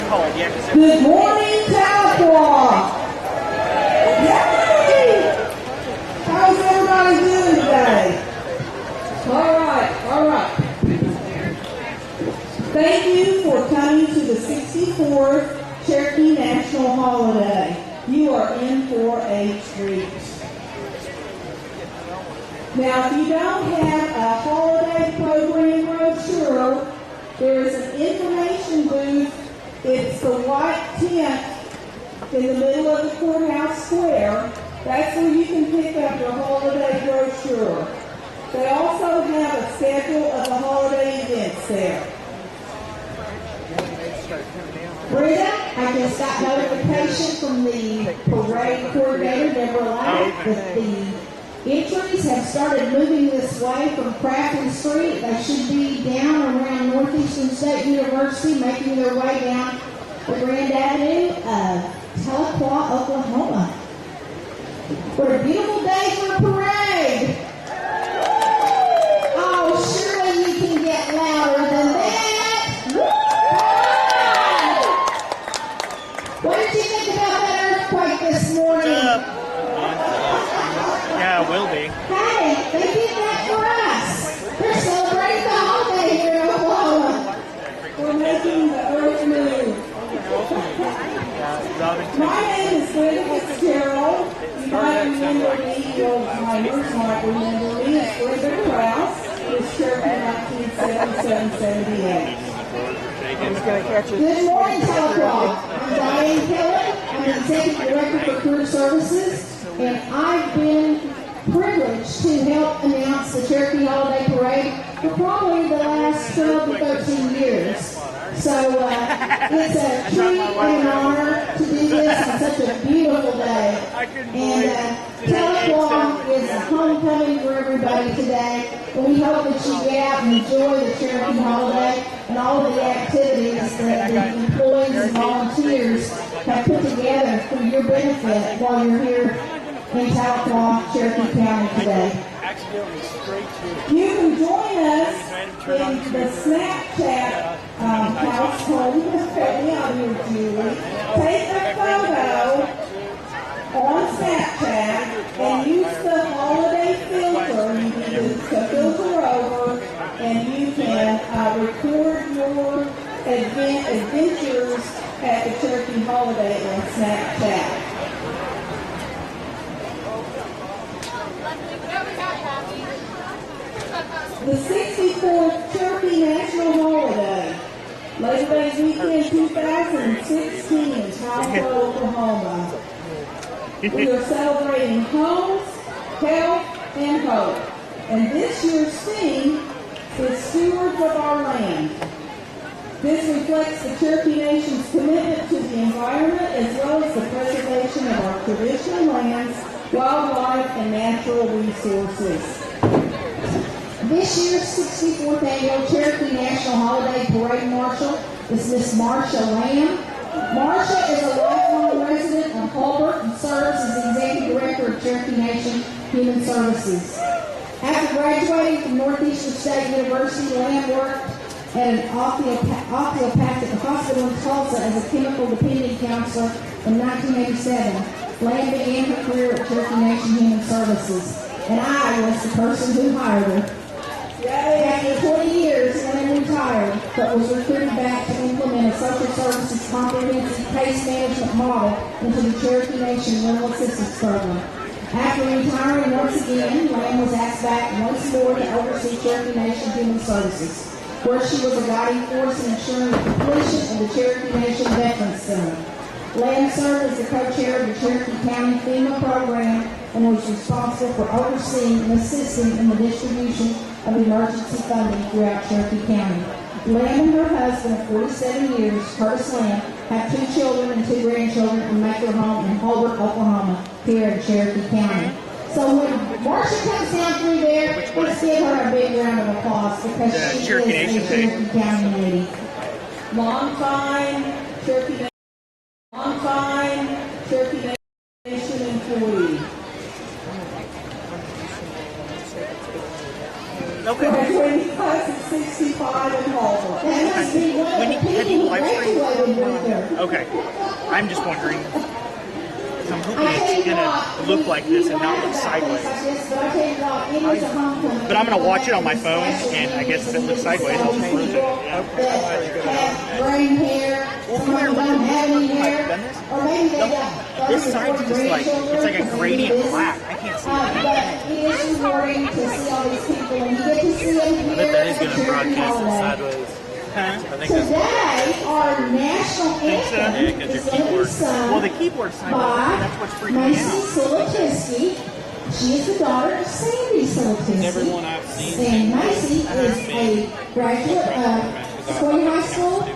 Good morning, Tahlequah! Yay! How's everybody doing today? All right. Thank you for coming to the 64th Cherokee National Holiday. You are in for a treat. Now, if you don't have a holiday program brochure, there is an information booth. It's the white tent in the middle of the courthouse square. That's where you can pick up your holiday brochure. They also have a schedule of the holiday events there. Brenda, I just got notification from the parade coordinator, Deborah Light, that the entries have started moving this way from Crafton Street. They should be down around Northeastern State University, making their way down the Grand Avenue of Tahlequah, Oklahoma. What a beautiful day for a parade! Oh, surely you can get louder than that! What did you think about that earthquake this morning? Yeah, it will be. Hey, they did that for us. They're celebrating the holiday here in Oklahoma. We're making the earth move. My name is Brenda Fitzgerald. You might remember me, the old timers might remember me as Brenda Krause. It was Cherokee 1977-78. Good morning, Tahlequah. I'm Diane Keller. I'm the Executive Director for Career Services, and I've been privileged to help announce the Cherokee Holiday Parade for probably the last 12 to 13 years. So it's a treat and an honor to do this on such a beautiful day. And Tahlequah is a homecoming for everybody today. And we hope that you get out and enjoy the Cherokee holiday and all of the activities that the employees and volunteers have put together for your benefit while you're here in Tahlequah, Cherokee County today. You can join us in the Snapchat household. You just help me out here, Julie. Take a photo on Snapchat and use the holiday filter. You can use the filter over and you can record your adventures at the Cherokee holiday on Snapchat. The 64th Cherokee National Holiday, Labor Day weekend 2016 in Tahlequah, Oklahoma. We are celebrating homes, health, and hope. And this year's theme is Stewards of Our Land. This reflects the Cherokee Nation's commitment to the environment as well as the preservation of our traditional lands, wildlife, and natural resources. This year's 64th Annual Cherokee National Holiday Parade Marshal is Miss Marshal Lamb. Marcia is a lifelong resident of Hulbert and serves as the Executive Director of Cherokee Nation Human Services. After graduating from Northeastern State University, Lamb worked at an osteopathic hospital in Tulsa as a chemical dependent counselor in 1987. Lamb began her career at Cherokee Nation Human Services, and I was the person who hired her. After 20 years, Lamb retired, but was recruited back to implement a social services comprehensive case management model into the Cherokee Nation Rental Assistance Program. After retiring once again, Lamb was asked back once more to oversee Cherokee Nation Human Services, where she was a guiding force in ensuring the completion of the Cherokee Nation Veterans Center. Lamb served as the co-chair of the Cherokee County FEMA program and was responsible for overseeing and assisting in the distribution of emergency funding throughout Cherokee County. Lamb and her husband of 47 years, Curtis Lamb, have 2 children and 2 grandchildren and make their home in Hulbert, Oklahoma, here in Cherokee County. So when Marcia comes down through there, let's give her a big round of applause because she is a Cherokee County lady. Long time Cherokee Nation employee. Okay. Graduating class of 65 in Harvard. That must be one of the people who graduated with her. Okay. I'm just wondering. I'm hoping it's gonna look like this and not look sideways. But I'm gonna watch it on my phone, and I guess if it looks sideways, I'll change it. That brain hair, some of them don't have any hair, or maybe they got This side's just like, it's like a gradient black. I can't see it. But it is rewarding to see all these people, and you get to see them here. I bet that is going to at broadcast it Cherokee sideways. Huh? I think that's Today, our national anthem Yeah, 'cause is your going to be keyboard. sung Well, the keyboard's sideways. by That's what's freaking me Macy out. Solitiski. She is the daughter of Sandy Solitiski. everyone I've seen. And Macy is a graduate of Sequoia High School,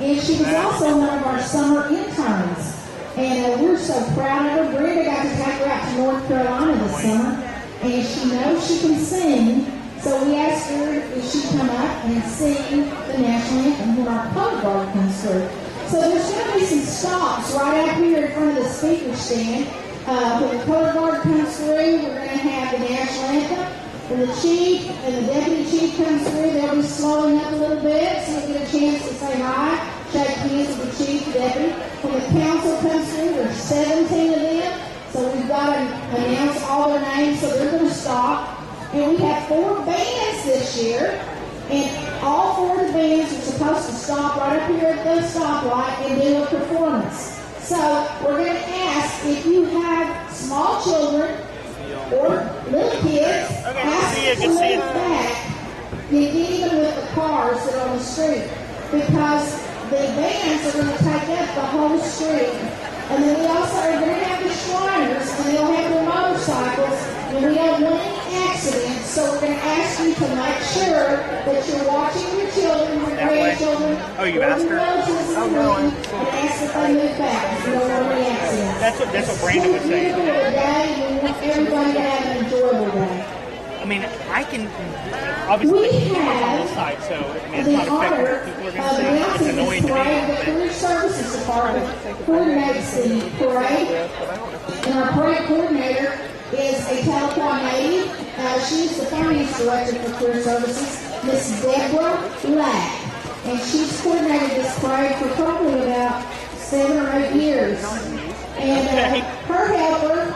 and she was also one of our summer interns. And we're so proud of her. Brenda got to take her out to North Carolina this summer, and she knows she can sing. So we asked her if she'd come up and sing the national anthem when our color guard comes through. So there's going to be some stops right up here in front of the speaker stand. When the color guard comes through, we're going to have the national anthem. When the chief and the deputy chief comes through, they'll be slowing up a little bit, so you'll get a chance to say hi, shake hands with the chief, the deputy. When the council comes through, there's 17 of them, so we've got to announce all their names, so they're going to stop. And we have 4 bands this year, and all 4 of the bands are supposed to stop right up here at the stoplight and do a performance. So we're going to ask if you have small children or little kids, ask them to move back and get even with the cars that are on the street, because the bands are going to take up the whole street. And then we also are going to have the Shriners, and they'll have their motorcycles, and we don't want any accidents, so we're going to ask you to make sure that you're watching your children, your grandchildren, Oh, you asked her? Oh, no. And ask that they move back, because we don't want any accidents. That's what Brandon was saying. It's a beautiful day, and we want everybody to have an enjoyable day. I mean, I can obviously We the keyboard's on have this side, so I mean, it's the not affecting honor what people are going to say. It's announcing annoying this to me. parade. The Career Services Department coordinates the parade, and our parade coordinator is a Tahlequah native. She's the finance director for Career Services, Miss Deborah Lack, and she's coordinated this parade for probably about 7 or 8 years. And her helper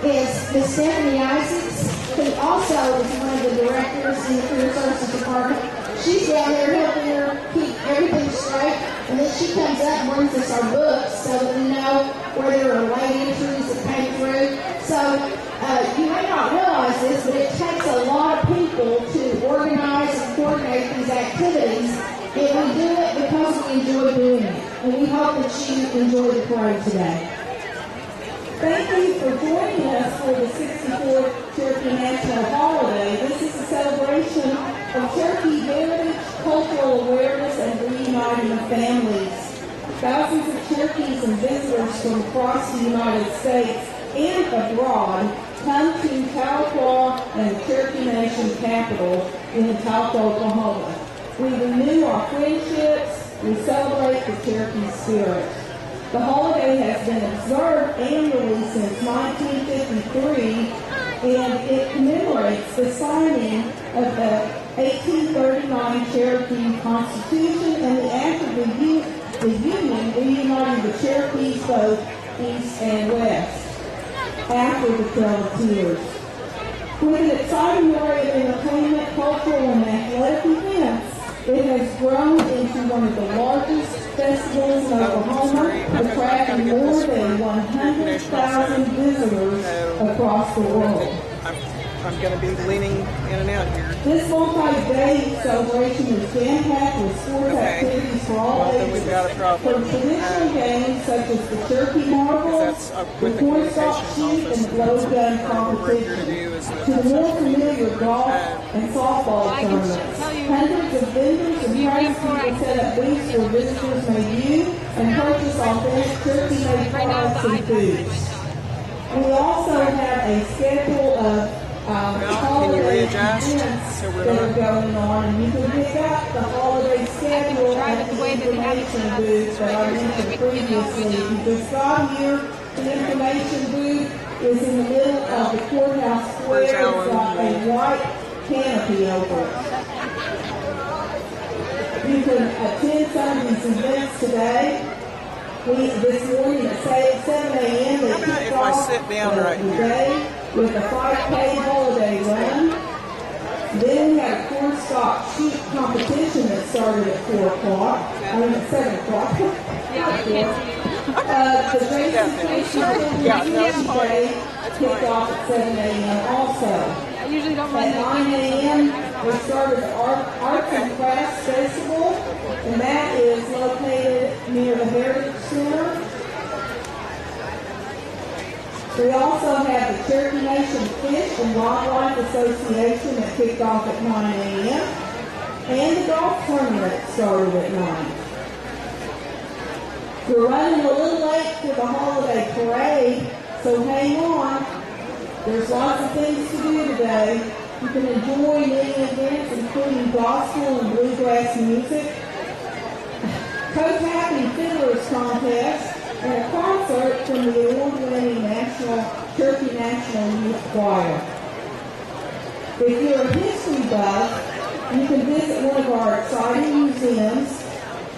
is Miss Stephanie Isaacs, who also is one of the directors in the Career Services Department. She's down there helping her keep everything straight, and then she comes up and brings us our books so that we know where there are late entries that came through. So you may not realize this, but it takes a lot of people to organize and coordinate these activities, and we do it because we enjoy doing it. And we hope that you enjoy the parade today. Thank you for joining us for the 64th Cherokee National Holiday. This is a celebration of Cherokee heritage, cultural awareness, and reuniting of families. Thousands of Cherokees and visitors from across the United States and abroad come to Tahlequah and the Cherokee Nation capital in Tahlequah, Oklahoma. We renew our friendships. We celebrate the Cherokee spirit. The holiday has been observed annually since 1953, and it commemorates the signing of the 1839 Cherokee Constitution and the act of the Union reuniting the Cherokees both east and west after the Trail of Tears. With an exciting array of entertainment, cultural, and athletic events, it has grown into one of the largest festivals in Oklahoma, attracting more than 100,000 visitors across the world. I'm going to be leaning in and out here. This multi-day celebration is jam-packed with sports activities for all Then ages. we've got a problem. From traditional games such as the Cherokee Marble, That's with the the cornstalk communications shoot, and office. the blow gun What we're here to competition, do is to the more familiar golf and softball tournaments. Hundreds of vendors and tradespeople set up booths where visitors may view and purchase authentic Cherokee-made products and foods. We also have a schedule of can you readjust? events So we're that are not- going on, and you can pick up the holiday schedule at the information booth that I mentioned previously. If you just got here, the information booth is in the middle of the courthouse square. It's got a white canopy over it. You can attend some of these events today. This morning at 7 a.m. they kicked If I off sit down right the here. day with a 5K holiday run. Then we had a cornstalk shoot competition that started at 4 o'clock. I mean at 7 o'clock. The Grayson County Children's Day kicked off at 7 a.m. also. I usually don't At run 9 a.m. we started the Arts and Crafts Festival, and that is located near the Heritage Center. We also have the Cherokee Nation Fish and Wildlife Association that kicked off at 9 a.m. and the golf tournament started at 9. We're running a little late for the holiday parade, so hang on. There's lots of things to do today. You can enjoy many events, including gospel and bluegrass music, co-tapping fiddlers contest, and a concert from the award-winning Cherokee National Youth Choir. If you're a history buff, you can visit one of our exciting museums,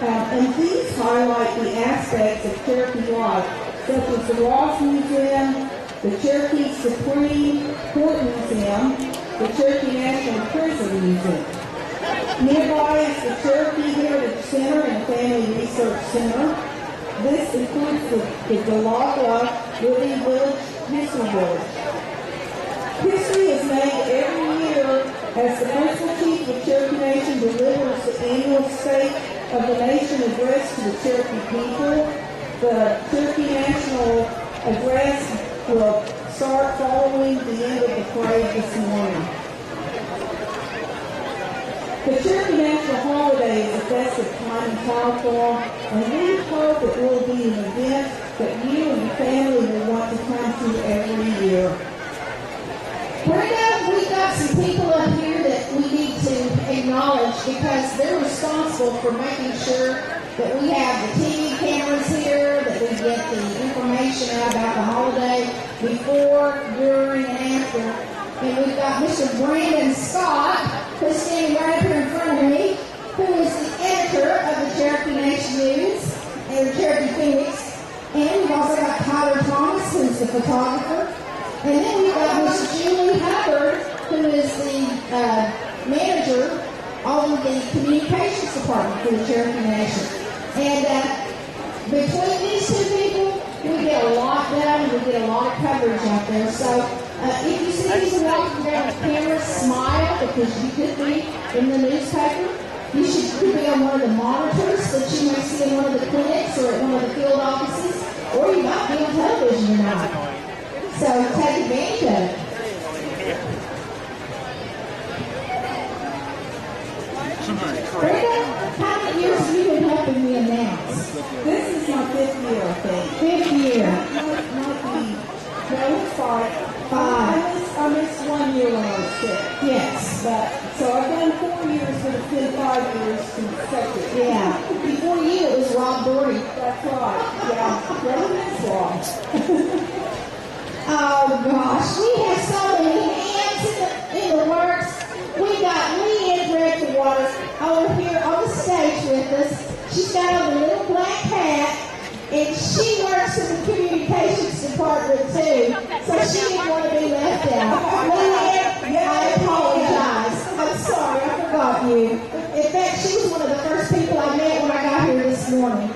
and these highlight the aspects of Cherokee life, such as the Ross Museum, the Cherokee Supreme Court Museum, the Cherokee National Prison Museum. Nearby is the Cherokee Heritage Center and Family Research Center. This includes the Galagua Living Village History Village. History is made every year as the Principal Chief of Cherokee Nation delivers the annual State of the Nation address to the Cherokee people. The Cherokee National address will start following the end of the parade this morning. The Cherokee National Holiday is a festive time in California, and we hope it will be an event that you and your family will want to come to every year. We've got some people up here that we need to acknowledge because they're responsible for making sure that we have the TV cameras here, that we get the information out about the holiday before, during, and after. And we've got Mr. Brandon Scott, who's standing right up here in front of me, who is the editor of the Cherokee Nation News and the Cherokee Phoenix. And we've also got Tyler Thomas, who's the photographer. And then we've got Miss Julie Hubbard, who is the manager of the communications department for the Cherokee Nation. And between these two people, we get a lot done and we get a lot of coverage out there. So if you see these walking down the camera, smile because you could be in the newspaper. You should be on one of the monitors that you may see in one of the clinics or at one of the field offices, or you might be on television tonight. So take advantage of it. Brenda, how many years have you been helping me announce? This is my 5th year, I think. 5th year. No, it's 5. I missed 1 year when I was sick. Yes. But, so I've done 4 years, but it's been 5 years consecutive. Yeah. Before you, it was Rob Doherty. That's right. Yeah. Really is long. Oh gosh, we have so many hands in the works. We got Lee and Director Waters over here on the stage with us. She's got on the little black hat, and she works in the communications department too, so she didn't want to be left out. Lee, I apologize. I'm sorry, I forgot you. In fact, she was one of the first people I met when I got here this morning.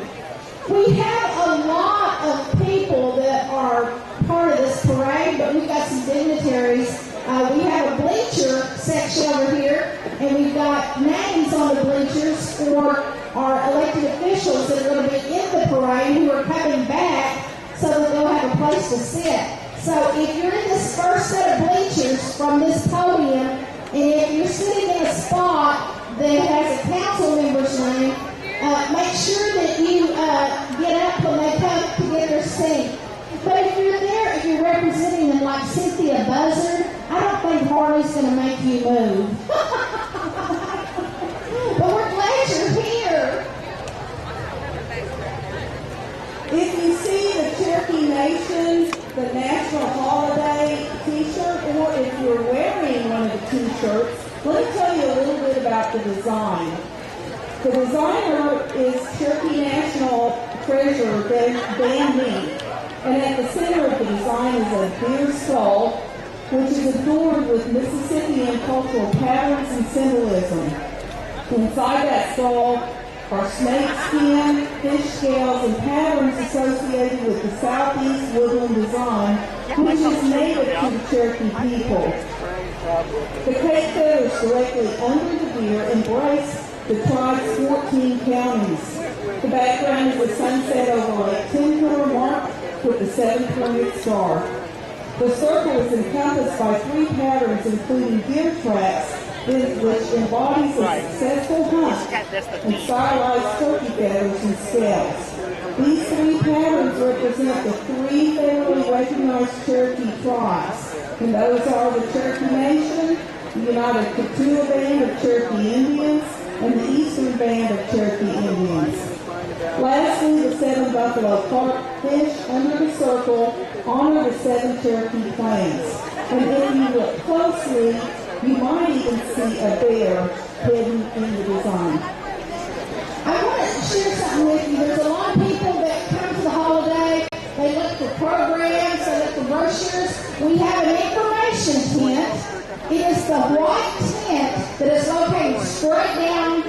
We have a lot of people that are part of this parade, but we've got some dignitaries. We have a bleacher section over here, and we've got names on the bleachers for our elected officials that are going to be in the parade who are coming back so that they'll have a place to sit. So if you're in this first set of bleachers from this podium, and if you're sitting in a spot that has a council member's name, make sure that you get up when they come to get their seat. But if you're there, if you're representing them like Cynthia Buzzard, I don't think Harley's going to make you move. But we're glad you're here. If you see the Cherokee Nation, the National Holiday t-shirt, or if you're wearing one of the t-shirts, Let me tell you a little bit about the design. The designer is Cherokee National Treasurer Dan Meade, and at the center of the design is a deer skull, which is adorned with Mississippian cultural patterns and symbolism. Inside that skull are snake skin, fish scales, and patterns associated with the Southeast woodland design, which is native to the Cherokee people. The cake feathers directly under the deer embrace the tribe's 14 counties. The background is a sunset over Lake Tinker marked with the 7-pointed star. The circle is encompassed by 3 patterns, including deer tracks, which embodies a successful hunt, and stylized turkey feathers and scales. These 3 patterns represent the 3 federally recognized Cherokee tribes, and those are the Cherokee Nation, the United Kituah Band of Cherokee Indians, and the Eastern Band of Cherokee Indians. Lastly, the 7 buffalo carp fish under the circle honor the 7 Cherokee clans. And if you look closely, you might even see a bear hidden in the design. I want to share something with you. There's a lot of people that come to the holiday. They look for programs, they look for brochures. We have an information tent. It is the white tent that is located straight down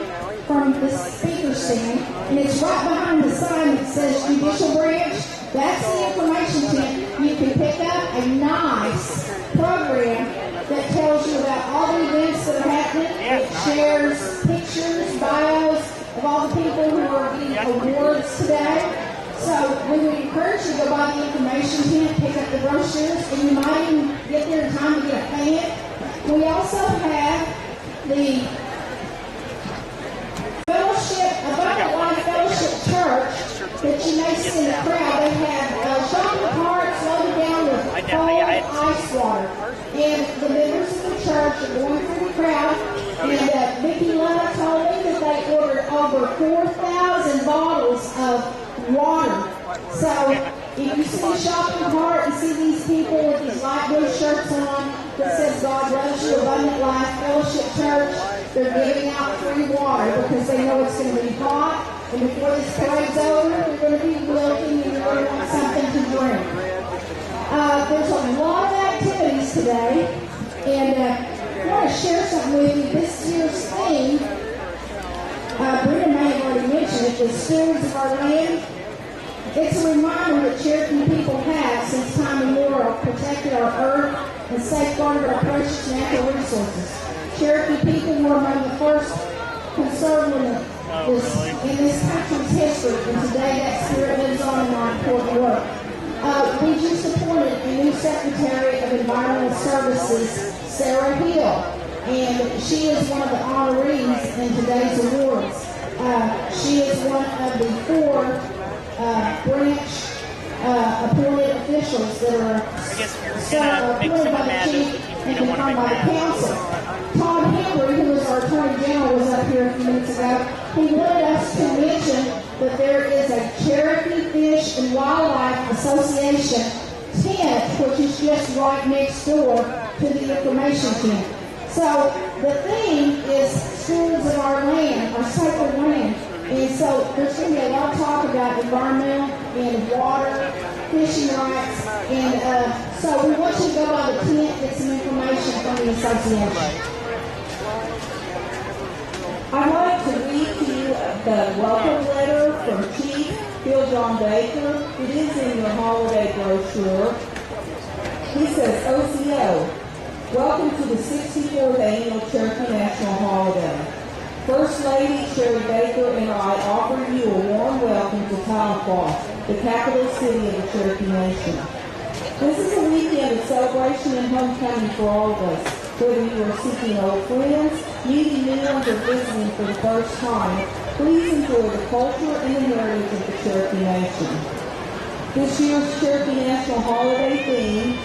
from the speaker stand, and it's right behind the sign that says Judicial Branch. That's the information tent. You can pick up a nice program that tells you about all the events that are happening. It shares pictures, bios of all the people who are getting awards today. So we would encourage you to go by the information tent, pick up the brochures, and you might even get there in time to get a fan. We also have the Fellowship, Abundant Life Fellowship Church that you may see in the crowd. They have shopping carts loaded down with cold ice water. And the members of the church are going through the crowd. And Vicki Love told me that they ordered over 4,000 bottles of water. So if you see a shopping cart and see these people with these light blue shirts on that says God loves you, Abundant Life Fellowship Church, they're giving out free water because they know it's going to be hot, and before this parade's over, they're going to be wilting and they're going to want something to drink. There's a lot of activities today, and I want to share something with you. This year's theme, Brenda may have already mentioned it, the stewards of our land. It's a reminder that Cherokee people have, since time immemorial, protected our earth and safeguarded our precious natural resources. Cherokee people were among the first concerned in this country's history, and today that spirit lives on in our important work. We just appointed a new Secretary of Environmental Services, Sarah Hill, and she is one of the honorees in today's awards. She is one of the 4 branch appointed officials that are appointed by the chief and confirmed by the council. Tom Henry, who is our Attorney General, was up here a few minutes ago. He wanted us to mention that there is a Cherokee Fish and Wildlife Association tent, which is just right next door to the information tent. So the theme is stewards of our land, our sacred land. And so there's going to be a lot of talk about environmental and water, fishing rights, and so we want you to go by the tent, get some information from the association. I'd like to read to you the welcome letter from Chief Bill John Baker. It is in your holiday brochure. He says, OCO, welcome to the 64th Annual Cherokee National Holiday. First Lady Sherry Baker and I offer you a warm welcome to Tahlequah, the capital city of the Cherokee Nation. This is a weekend of celebration and homecoming for all of us, whether you are seeking old friends, meeting new ones, or visiting for the first time. Please enjoy the culture and the heritage of the Cherokee Nation. This year's Cherokee National Holiday theme,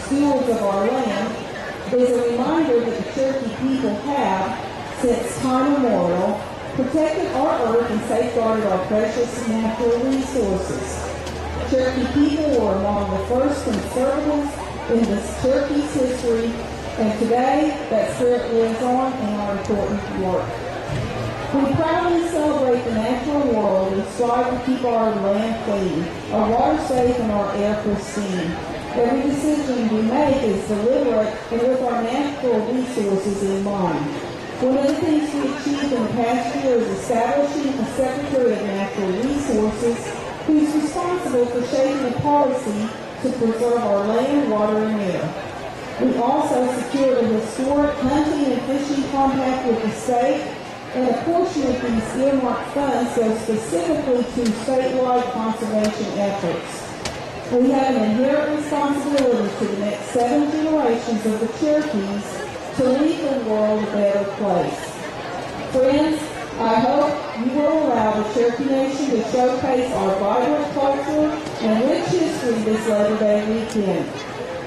Stewards of Our Land, is a reminder that the Cherokee people have, since time immemorial, protected our earth and safeguarded our precious natural resources. Cherokee people were among the first conservatives in the Cherokee's history And today, that spirit lives on in our important work. We proudly celebrate the natural world and strive to keep our land clean, our water safe, and our air pristine. Every decision we make is deliberate and with our natural resources in mind. One of the things we achieved in the past year is establishing a Secretary of Natural Resources who's responsible for shaping a policy to preserve our land, water, and air. We also secured a historic hunting and fishing compact with the state, and a portion of these earmarked funds go specifically to statewide conservation efforts. We have an inherent responsibility to the next 7 generations of the Cherokees to leave the world a better place. Friends, I hope you will allow the Cherokee Nation to showcase our vibrant culture and rich history this Labor Day weekend.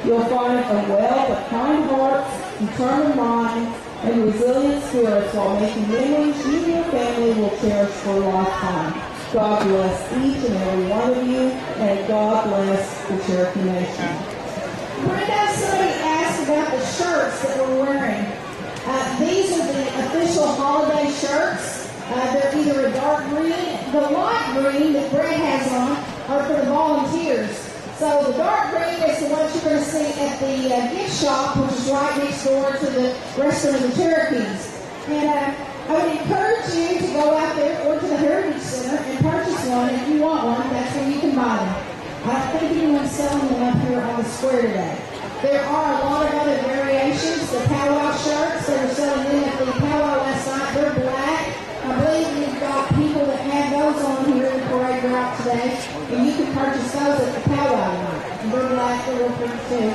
You'll find a well of kind hearts, determined minds, and resilient spirits while making memories you and your family will cherish for a lifetime. God bless each and every one of you, and God bless the Cherokee Nation. Brenda, somebody asked about the shirts that we're wearing. These are the official holiday shirts. They're either a dark green, the light green that Brett has on are for the volunteers. So the dark green is the ones you're going to see at the gift shop, which is right next door to the restaurant of the Cherokees. And I would encourage you to go out there or to the Heritage Center and purchase one. If you want one, that's where you can buy them. I don't think anyone's selling them up here on the square today. There are a lot of other variations. The powwow shirts, they were selling them at the powwow last night. They're black. I believe we've got people that have those on here in the parade route today, and you can purchase those at the powwow night. And they're black, they're real pretty too.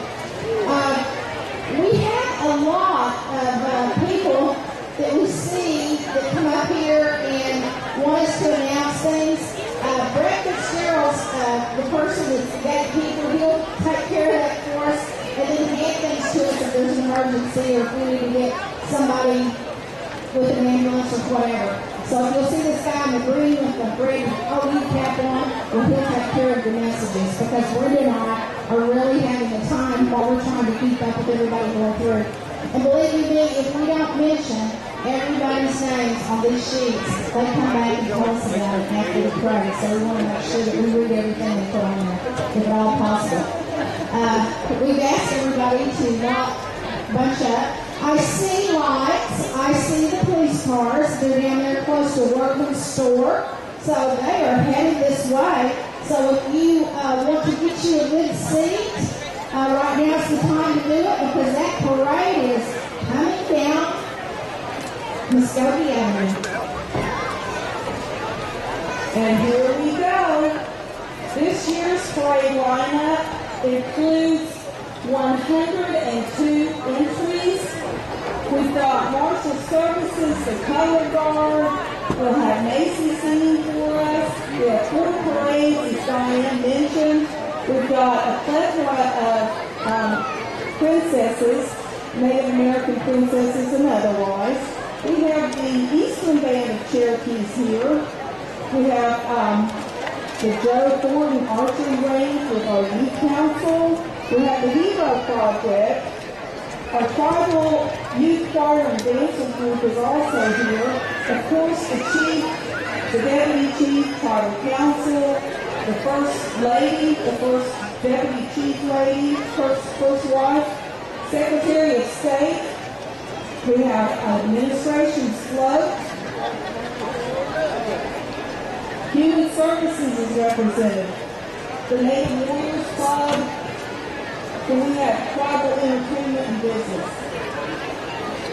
We have a lot of people that we see that come up here and want us to announce things. Brett Fitzgerald's the person that's the gatekeeper. He'll take care of that for us and then hand things to us if there's an emergency or if we need to get somebody with an ambulance or whatever. So if you'll see this guy in the green with the green OU cap on, well, he'll take care of the messages because Brenda and I are really having a time while we're trying to keep up with everybody going through. And believe me, if we don't mention everybody's names on these sheets, they come back and tell us about it after the parade. So we want to make sure that we read everything they put on there, if at all possible. We've asked everybody to not bunch up. I see lights. I see the police cars. They're down there close to Workman's store. So they are headed this way. So if you want to get you a good seat, right now is the time to do it because that parade is coming down Muskogee Avenue. And here we go. This year's parade lineup includes 102 entries. We've got Marshal Services, the Color Guard. We'll have Macy singing for us. We have 4 parades, as Diane mentioned. We've got a plethora of princesses, Native American princesses and otherwise. We have the Eastern Band of Cherokees here. We have the Joe Thornton Archery Range with our youth council. We have the Hero Project. Our tribal youth choir and dancing group is also here. Of course, the chief, the deputy chief, tribal council, the first lady, the first deputy chief lady, first wife, secretary of state. We have administration float. Human services is represented. The Native Warriors Club. And we have tribal entertainment and business.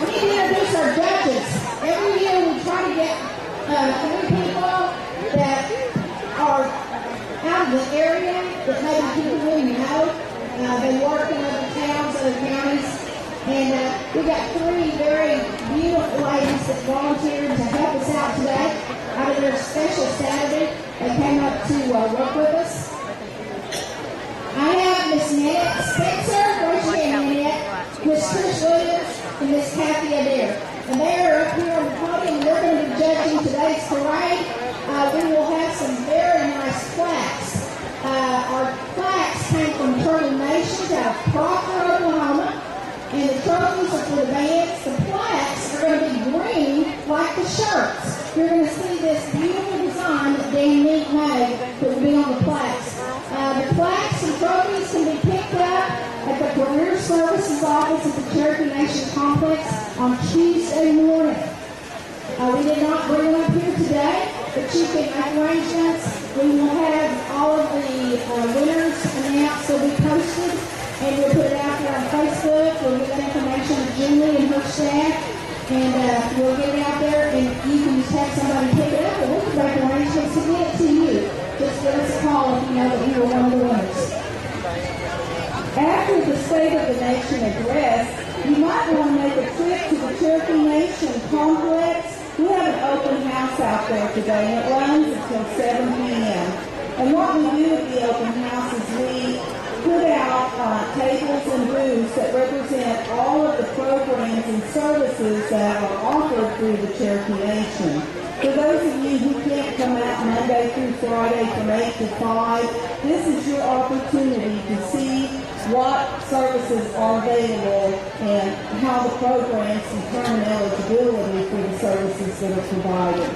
We need to introduce our judges. Every year we try to get 3 people that are out of the area that maybe people wouldn't know. They work in other towns, other counties. And we got 3 very beautiful ladies that volunteered to help us out today. Out of their special Saturday, they came up to work with us. I have Miss Nanette Spencer, raise your hand, Nanette, Miss Trish Williams, and Miss Kathy Adair. And they are up here on the podium. They're going to be judging today's parade. We will have some very nice plaques. Our plaques came from Turtle Nations out of Proctor, Oklahoma. And the Trophy for the bands. The plaques are going to be green like the shirts. You're going to see this beautiful design that Dan Meek made that will be on the plaques. The plaques and trophies can be picked up at the Career Services Office at the Cherokee Nation Complex on Tuesday morning. We did not bring them up here today, but you can make arrangements. We will have all of the winners announced. They'll be posted, and we'll put it out there on Facebook. We'll get information to Julie and her staff, and we'll get it out there, and you can just have somebody pick it up, and we can make arrangements to get it to you. Just give us a call if you know that you were one of the winners. After the State of the Nation address, you might want to make a trip to the Cherokee Nation Complex. We have an open house out there today, and it runs until 7 p.m. And what we do at the open house is we put out tables and booths that represent all of the programs and services that are offered through the Cherokee Nation. For those of you who can't come out Monday through Friday from 8 to 5, this is your opportunity to see what services are available and how the programs determine eligibility for the services that are provided.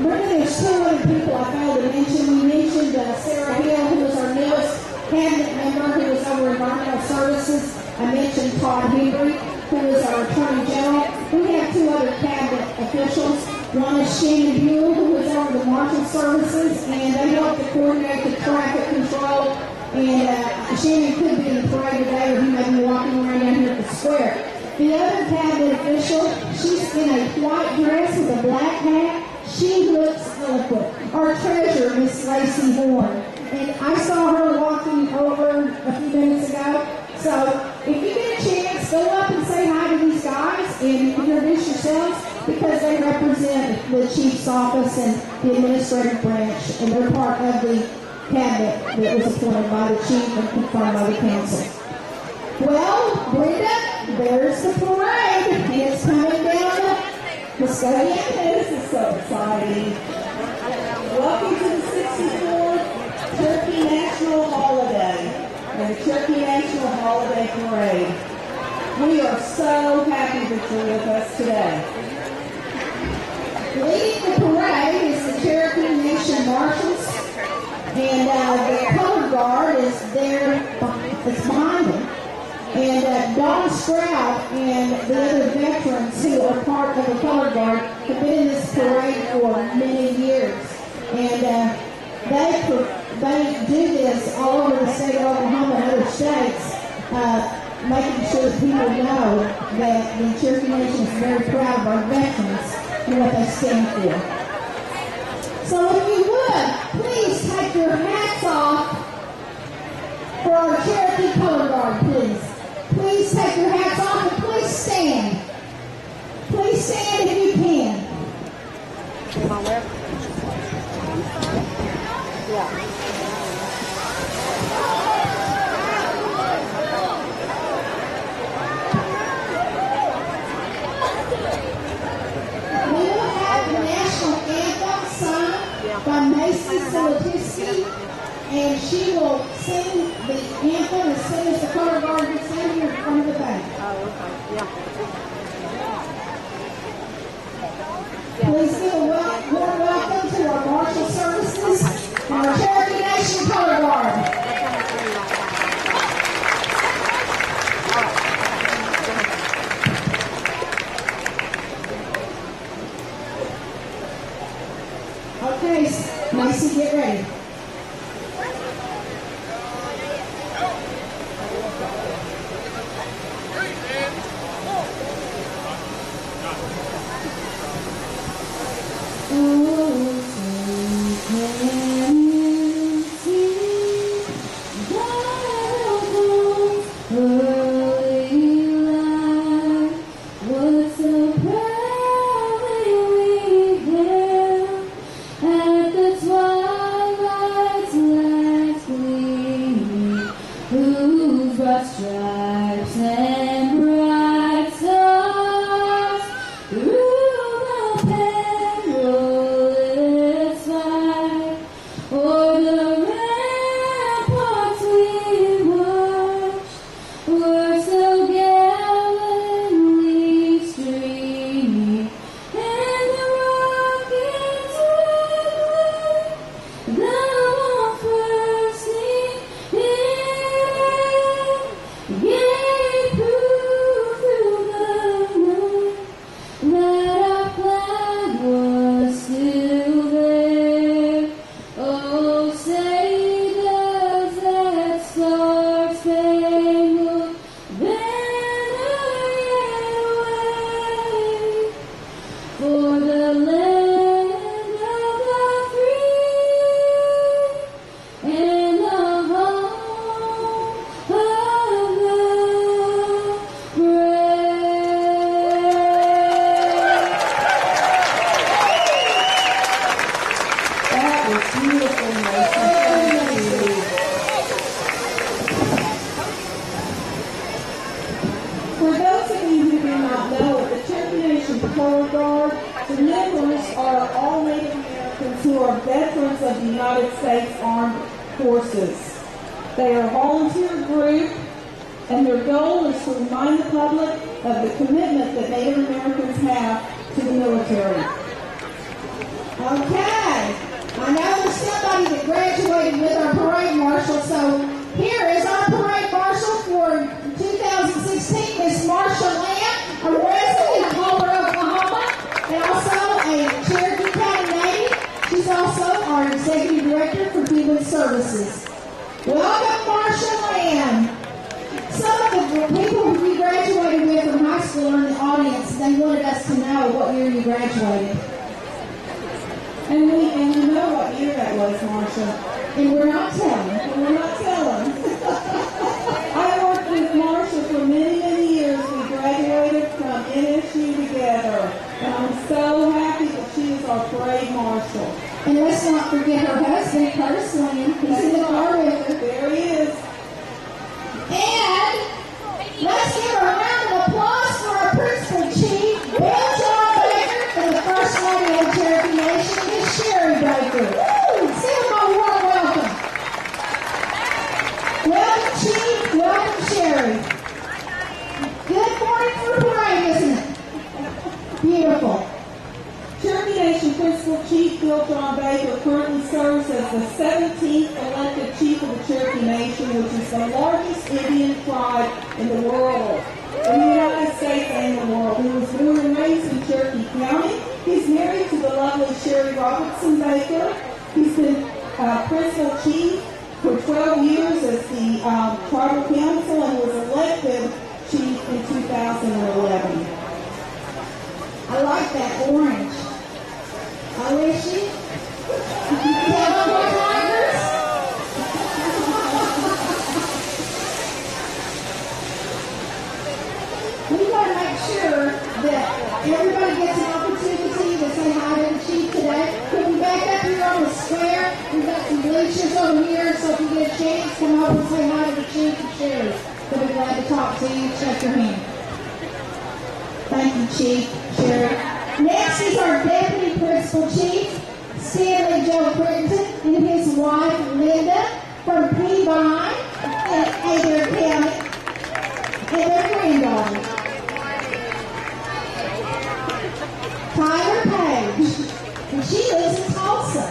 Brenda, there's 200 people I failed to mention. We mentioned Sarah Hill, who was our newest cabinet member, who was over environmental services. I mentioned Todd Henry, who is our Attorney General. We have 2 other cabinet officials. One is Shannon Buell, who is over the Marshal services, and they help to coordinate the traffic control. And Shannon could be in the parade today, or he may be walking around down here at the square. The other cabinet official, she's in a white dress with a black hat. She looks eloquent. Our treasurer, Miss Lacey Horn. And I saw her walking over a few minutes ago. So if you get a chance, go up and say hi to these guys and introduce yourselves, because they represent the chief's office and the administrative branch, and they're part of the cabinet that was appointed by the chief and confirmed by the council. Well, Brenda, there's the parade, and it's coming down the Muscogee. This is so exciting. Welcome to the 64th Cherokee National Holiday and the Cherokee National Holiday Parade. We are so happy that you're with us today. Leading the parade is the Cherokee Nation Marshals, and the color guard is there, it's behind them. And Don Stroud and the other veterans who are part of the color guard have been in this parade for many years. And they do this all over the state of Oklahoma and other states, making sure that people know that the Cherokee Nation is very proud of our veterans and what they stand for. So if you would, please take your hats off for our Cherokee color guard, please. Please take your hats off and please stand. Please stand if you can. Come on there. Yeah. We will have the national anthem sung by Macy Solitiski, and she will sing the anthem as soon as the color guard gets in here in front of the bank. Oh, okay. Yeah. Please give a warm welcome to our Marshal Services and our Cherokee Nation Color Guard. Okay, Macy, get ready. Stripes and bright. Stars through the perilous Color Guard. The members are all Native Americans who are veterans of the United States Armed Forces. They are a volunteer group, and their goal is to remind the public of the commitment that Native Americans have to the military. Okay. I know there's somebody that graduated with our parade marshal, so here is our parade marshal for 2016, Miss Marshal Lamb, a resident of Homer, Oklahoma, and also a Cherokee County native. She's also our executive director for Human Services. Welcome, Marshal Lamb. Some of the people who you graduated with from high school are in the audience. They wanted us to know what year you graduated. And you know what year that was, Marcia. And we're not telling. I worked with Marcia for many, many years. We graduated from NSU together. And I'm so happy that she is our parade marshal. And let's not forget her husband, Curtis Lamb. He's in the car with her. There he is. And let's give a round of applause for our principal chief, Bill John Baker, and the First Lady of the Cherokee Nation, Miss Sherry Baker. Woo! Give them a warm welcome. Welcome, Chief. Welcome, Sherry. Good morning for parade, isn't it? Beautiful. Cherokee Nation Principal Chief Bill John Baker currently serves as the 17th elected chief of the Cherokee Nation, which is the largest Indian tribe in the world, in the United States and the world. He was born and raised in Cherokee County. He's married to the lovely Sherry Robertson Baker. He's been principal chief for 12 years as the tribal council and was elected chief in 2011. I like that orange. I wish you. Tell more tigers. We want to make sure that everybody gets an opportunity to say hi to the chief today. We'll be back up here on the square. We've got some bleachers over here, so if you get a chance, come over and say hi to the chief and Sherry. They'll be glad to talk to you. Shake your hand. Thank you, Chief Sherry. Next is our Deputy Principal Chief, Stanley Joe Crittenton, and his wife, Linda, from Peavine in Adair County, and their granddaughter, Tyler Page, and she lives in Tulsa.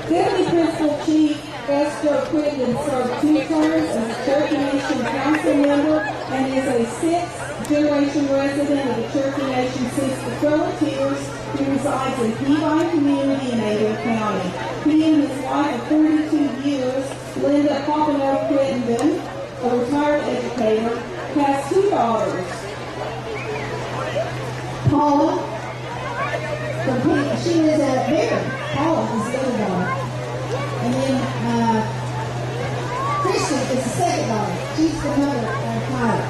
Deputy Principal Chief Gus Joe Crittenden served 2 terms as a Cherokee Nation Council member and is a 6th-generation resident of the Cherokee Nation since the Frontiers, who resides in Peavine Community in Adair County. He and his wife of 42 years, Linda Pompano Crittenden, a retired educator, has 2 daughters. Paula, from Peavine, she lives out there. Paula is the other daughter. And then Kristen is the second daughter. She's the mother of Tyler.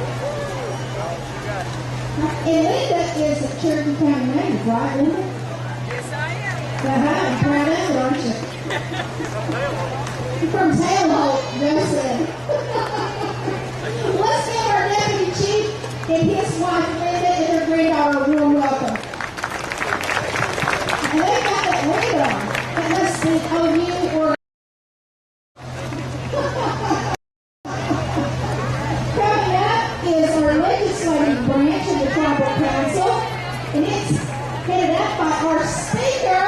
And Linda is a Cherokee County native, right, Linda? Yes, I am. I'm proud of it, aren't you? You're from Tailhope, Bill said. Let's give our deputy chief and his wife Linda and their granddaughter a warm welcome. And they got that ring on. That must be OU or coming up is our legislative branch of the tribal council, and it's headed up by our speaker,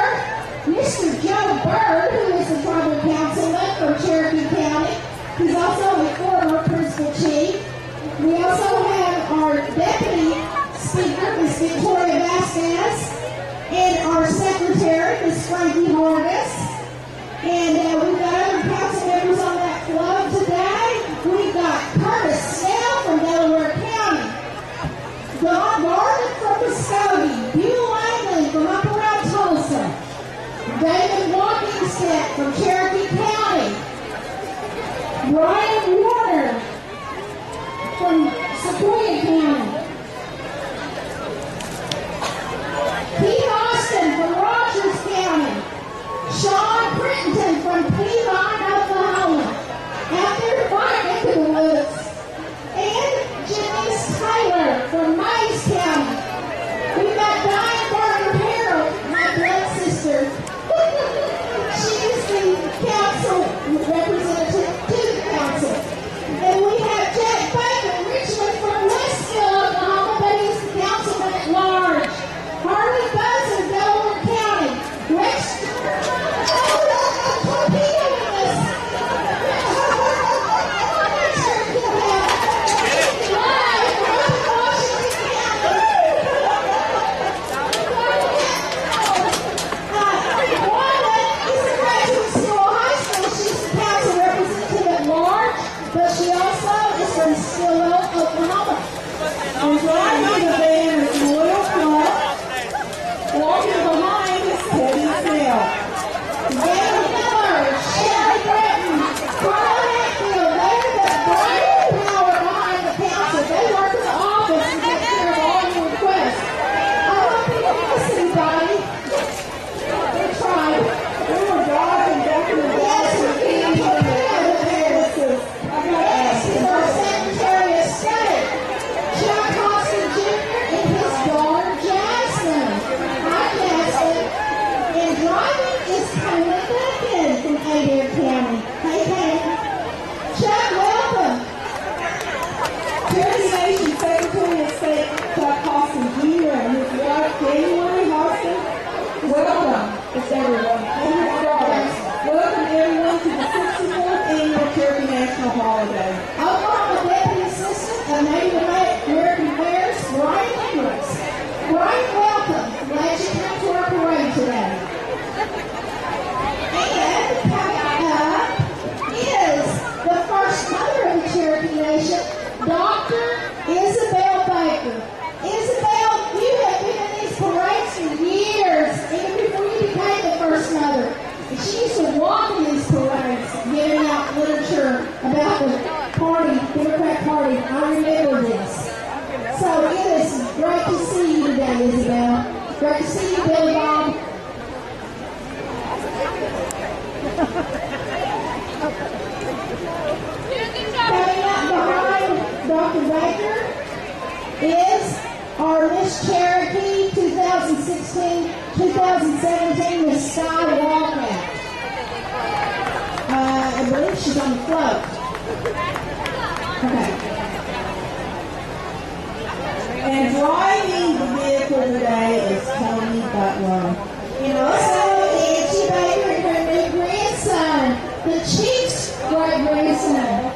Mr. Joe Bird, who is the tribal councilman from Cherokee County. He's also a former principal chief. We also have our deputy speaker, Ms. Victoria Vasquez, and our secretary, Ms. Frankie Hargis. And we've got other council members on that club today. We've got Curtis Snell from Delaware County, Don Garden from Muskogee, Buell Langley from up around Tulsa, David Walkingstead from Cherokee County, Brian Warner from Sequoia County, Pete Austin from Rogers County, Sean Crittenton from Peavine, Oklahoma, out there fighting into the woods, and Janice Taylor from Mays County. Isabel. Great to see you, Billy Bob. Coming up behind Dr. Baker is our Miss Cherokee 2016-2017 Miss Sky Walkout. I believe she's on the float. Okay. And driving the vehicle today is Tony Butler. And also Angie Baker and her new grandson, the Chief's great grandson.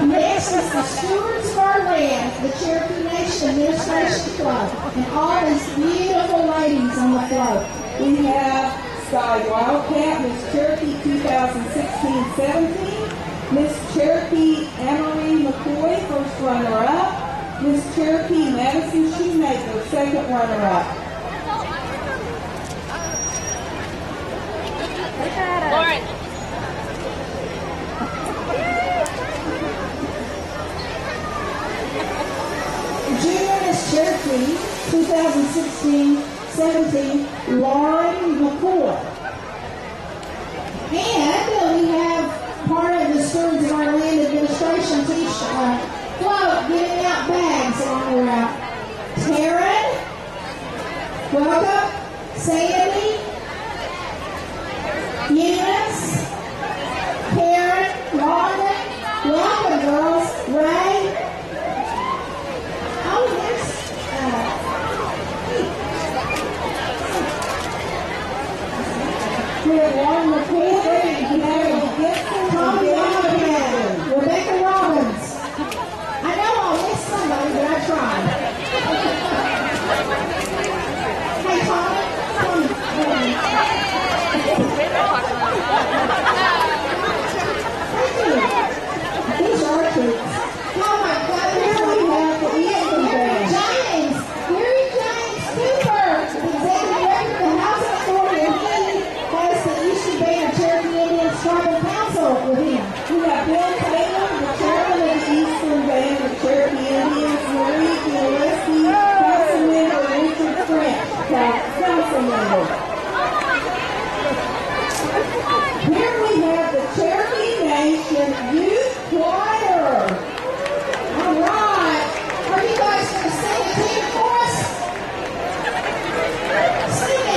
Next is the Stewards of our Land, the Cherokee Nation Administration Club, and all these beautiful ladies on the float. We have Sky Wildcat, Miss Cherokee 2016-17. Miss Cherokee Amory McCoy, first runner-up. Miss Cherokee Madison Shoemaker, second runner-up. Lauren. Junior Miss Cherokee 2016-17, Lauren McCoy. And we have part of the Stewards of our Land Administration float giving out bags along the route. Taryn, welcome. Sandy, Eunice, Karen, Rhonda, welcome girls. Ray. Oh, there's we have Lauren McCoy, Mary Gibson, Tommy Donovan, Rebecca Robbins. I know I'll miss somebody, but I tried. Hey, Tommy. Thank you. These are Archery. Oh my God, here we have the Eastern Band. James, Gary James Cooper, Executive Director of the Housing Authority, and he has the Eastern Band of Cherokee Indian Tribal Council with him. We have Bill Taylor, the chairman of the Eastern Band of Cherokee Indians, Marie Gillespie, council member Richard French, council member. Here we have the Cherokee Nation Youth Choir. All right. Are you guys going to sing a tune for us? Sing it.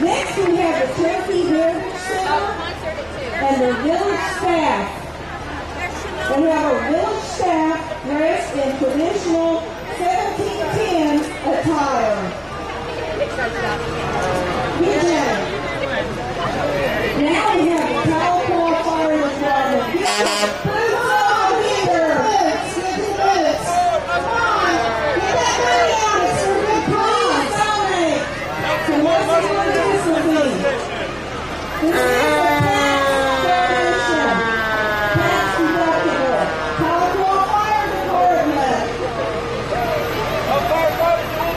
Next we have the Cherokee Heritage Center and their village staff. They have a village staff dressed in traditional 1710 attire. Good job. Now we have the California Fire Department. Boots on here. Boots. Get the boots. Come on. Get that money out. It's for a good cause. So what's the word this will be? This is a tax donation. Tax deductible. California Fire Department.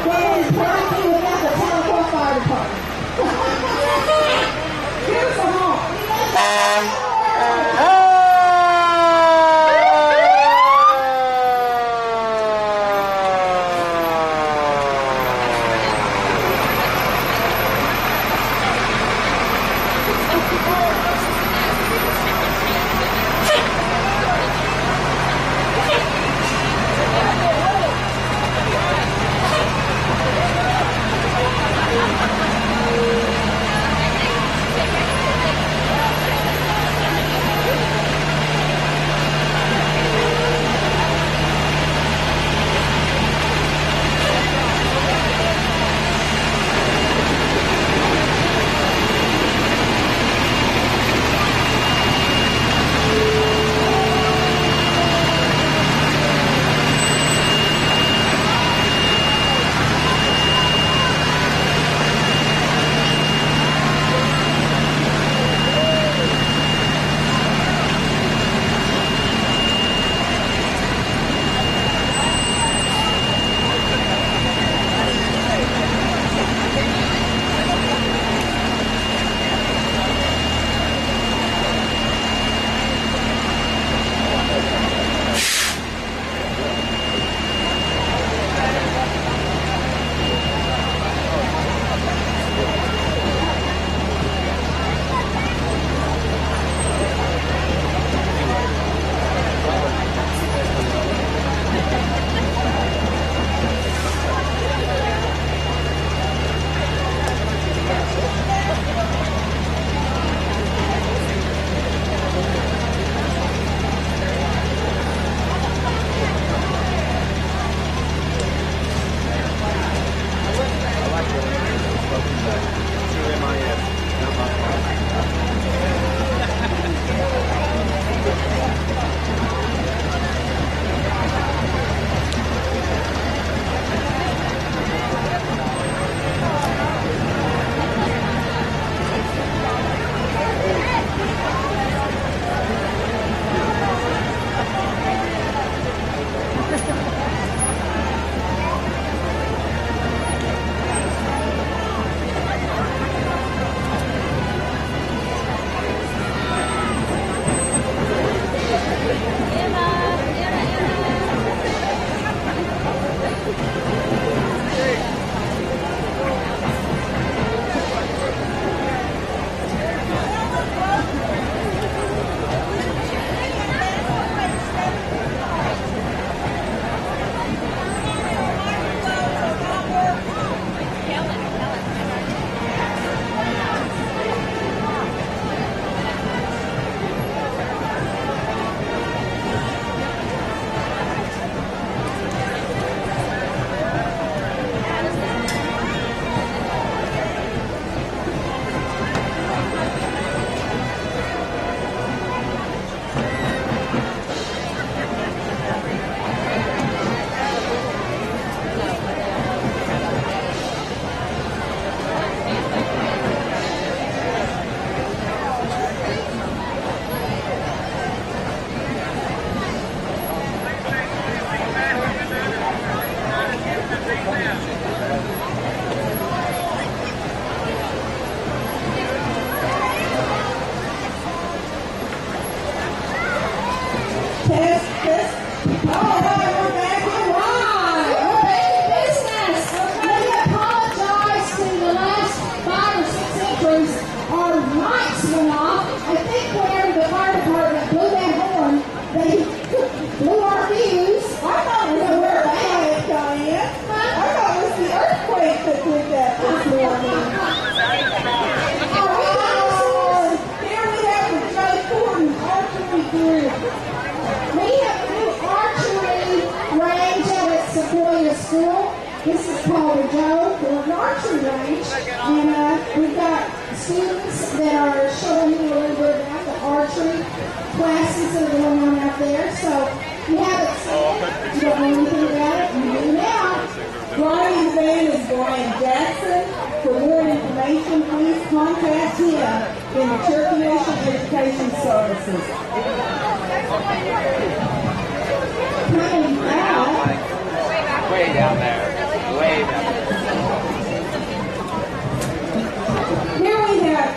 Well, it's probably without the California Fire Department. Here's a home. Test. All right, we're back in line. We're back in business. We apologize to the last 5 or 6 entries. Our lights went off. I think whenever the fire department blew that horn, they blew our fuse. I thought it was an earthquake, Diane. I thought it was the earthquake that did that this morning. Here we have the Joe Gordon Archery Group. We have a new archery range out at Sequoia School. This is called the Joe Gordon Archery Range. And we've got students that are showing you a little bit about the archery classes that are going on out there. So if you haven't seen it, you don't know anything about it, you do now. Brian's name is Brian Jackson. For more information, please contact him in the Cherokee Nation Education Services. Coming out. Way down there. Way down there. Here we have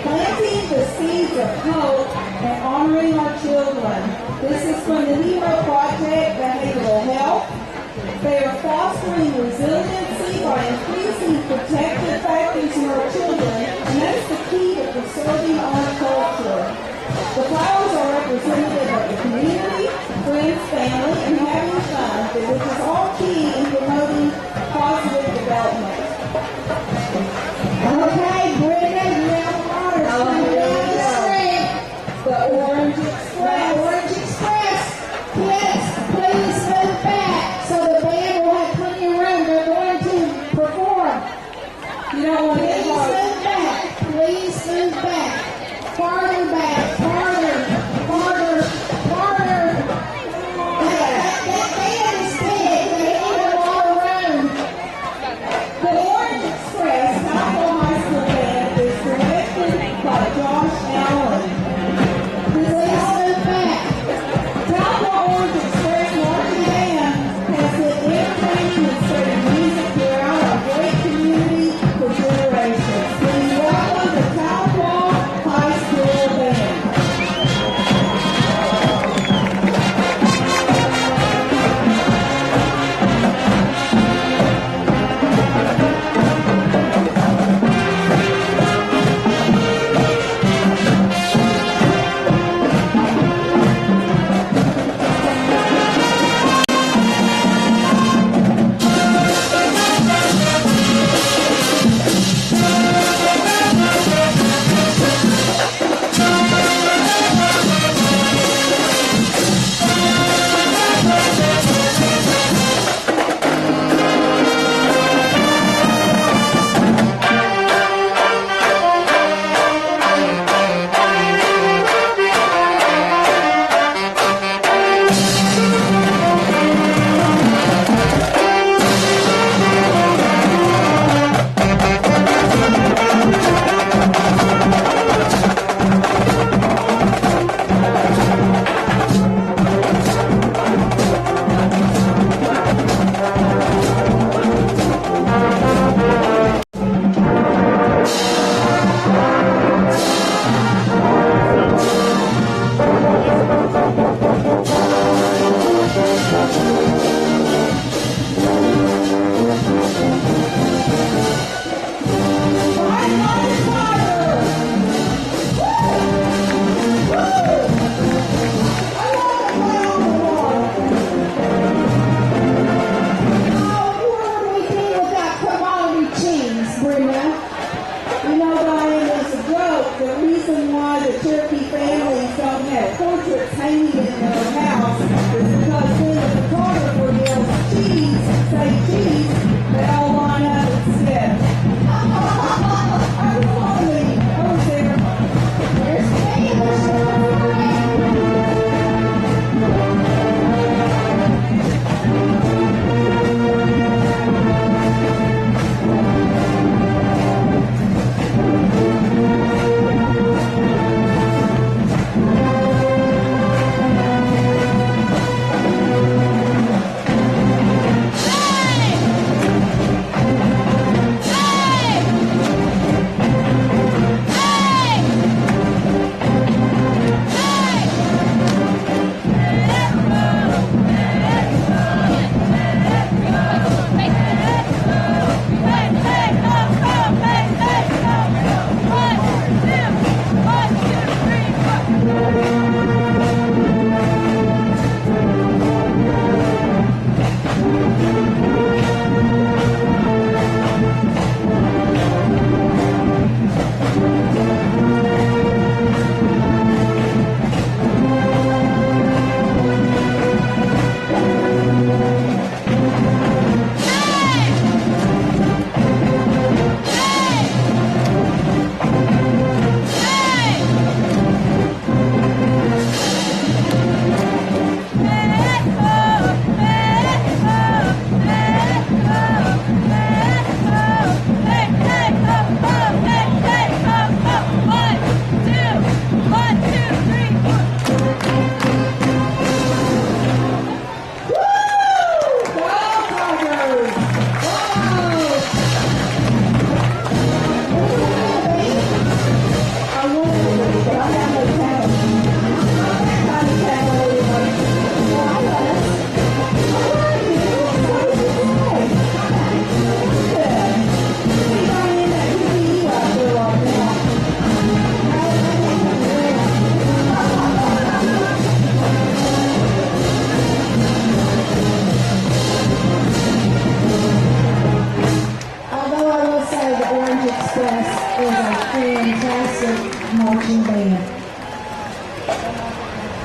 planting the seeds of hope and honoring our children. This is from the Hero Project Behavioral Health. They are fostering resiliency by increasing protective factors in our children, and that's the key to preserving our culture. The flowers are representative of the community, friends, family, and having fun, which is all key in promoting positive development. Okay, Brenda, you're out of water. Coming down the street. The Orange Express. Orange Express. Kids, please move back so the band will have plenty of room. They're going to perform. You don't want to get Please hard. move back. Please move back. Farther back. Farther. Farther. Farther. That band is big. They need a lot of room. The Orange Express Southwell High School Band is directed by Josh Allen. Please move back. Southwell Orange Express Marching Band has been entertaining and spreading music throughout our great community for generations. Please welcome the Southwell High School Band.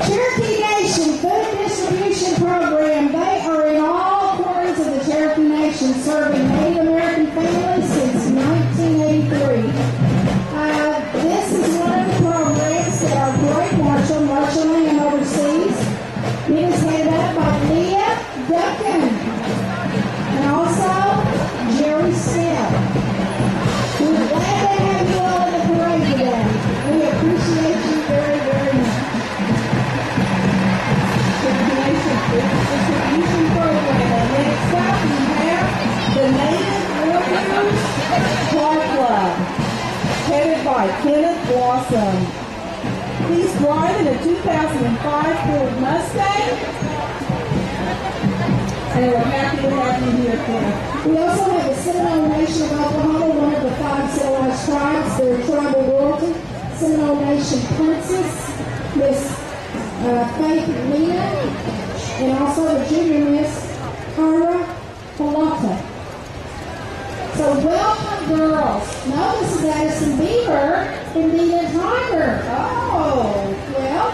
Cherokee Nation Food Distribution Program. They are in all corners of the Cherokee Nation, serving Native American families since 1983. This is one of the programs that our great Marshal Lamb oversees. It is headed up by Leah Duncan and also Jerry Snell. We're glad to have you all in the parade today. We appreciate you very, very much. Distribution program. Next up, we have the Native Warriors Car Club, headed by Kenneth Blossom. He's driving a 2005 Ford Mustang, and we're happy to have you here, Kenneth. We also have the Seminole Nation of Oklahoma, one of the 5 civilized tribes, their tribal royalty, Seminole Nation Princess, Miss Faith Lena, and also the junior Miss Cara Palata. So welcome, girls. No, this is Addison Beaver and Nina Tiger. Oh, well,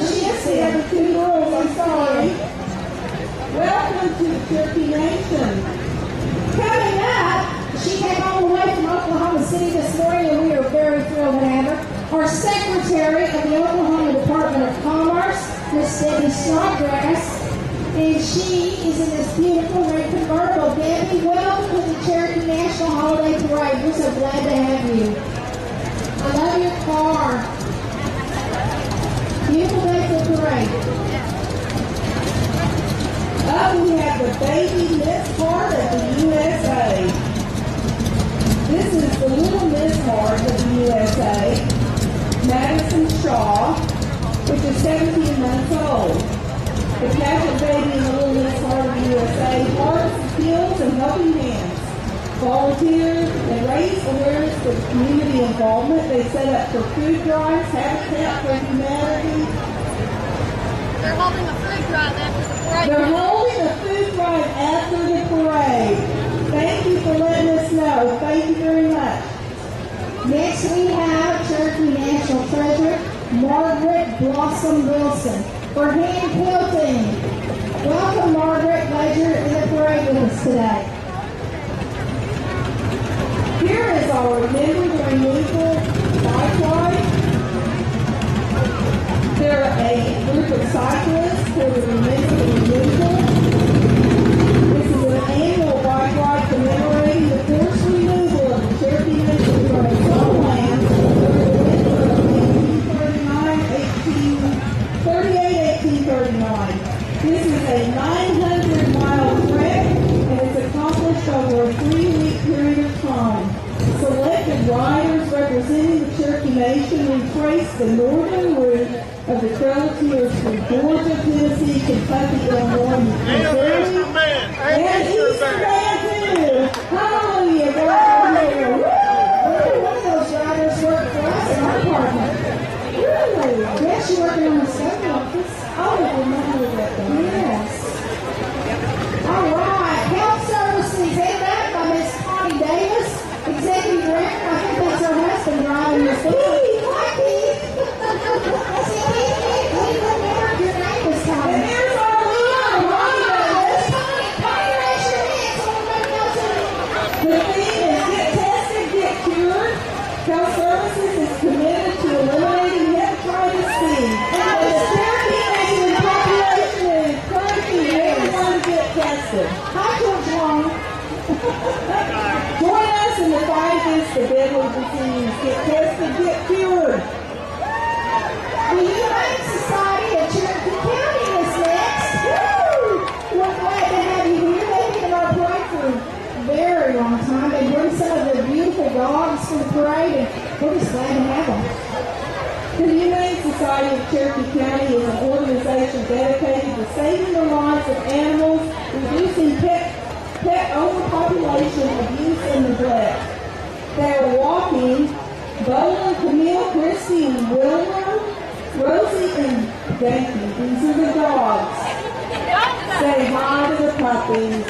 she's the other 2 girls. I'm sorry. Welcome to the Cherokee Nation. Coming up, she came all the way from Oklahoma City this morning, and we are very thrilled to have her. Our Secretary of the Oklahoma Department of Commerce, Miss Debbie Snodgrass, and she is in this beautiful red convertible. Debbie, welcome to the Cherokee National Holiday Parade. We're so glad to have you. I love your car. Beautiful day for the parade. Up we have the baby Miss Heart of the USA. This is the little Miss Heart of the USA, Madison Shaw, which is 17 months old. The Catholic baby in the little Miss Heart of the USA, hearts, skills, and helping hands. Volunteers and raise awareness for community involvement. They set up for food drives, Habitat for Humanity. They're holding a food drive after the parade. They're holding a food drive after the parade. Thank you for letting us know. Thank you very much. Next we have Cherokee National Treasurer Margaret Blossom Wilson for hand quilting. Welcome, Margaret. Glad you're in the parade with us today. Here is our Remember the Removal bike ride. They're a group of cyclists for the Remember the Removal. This is an annual bike ride commemorating the forced removal of the Cherokee Nation from its own land during the winter of 1838-1839. This is a 900-mile trek, and it's accomplished over a 3-week period of time. Selected riders representing the Cherokee Nation retrace the northern route of the Trail of Tears through Georgia, Tennessee, Kentucky, Illinois, Missouri, and Easter Band too. Hallelujah! God bless you. One of those riders worked for us in our department. Really? Yes, you're working on the state office. Oh, I remember that. Yes. All right. Health Services headed up by Miss Connie Davis, Executive Director. I think that's her husband driving the food. Health Services is committed to eliminating hepatitis C. And the Cherokee Nation population is encouraging everyone to get tested. Hi, George Long. Join us in the fight against the deadly disease. Get tested, get cured. The Humane Society of Cherokee County is next. Woo! We're glad to have you here. They've been in our parade for a very long time. They bring some of their beautiful dogs for the parade, and we're just glad to have them. The Humane Society of Cherokee County is an organization dedicated to saving the lives of animals, reducing pet overpopulation, abuse, and neglect. They are walking Bowen, Camille, Christy, and Wilmer, Rosie, and Yankee. These are the dogs. Say hi to the puppies.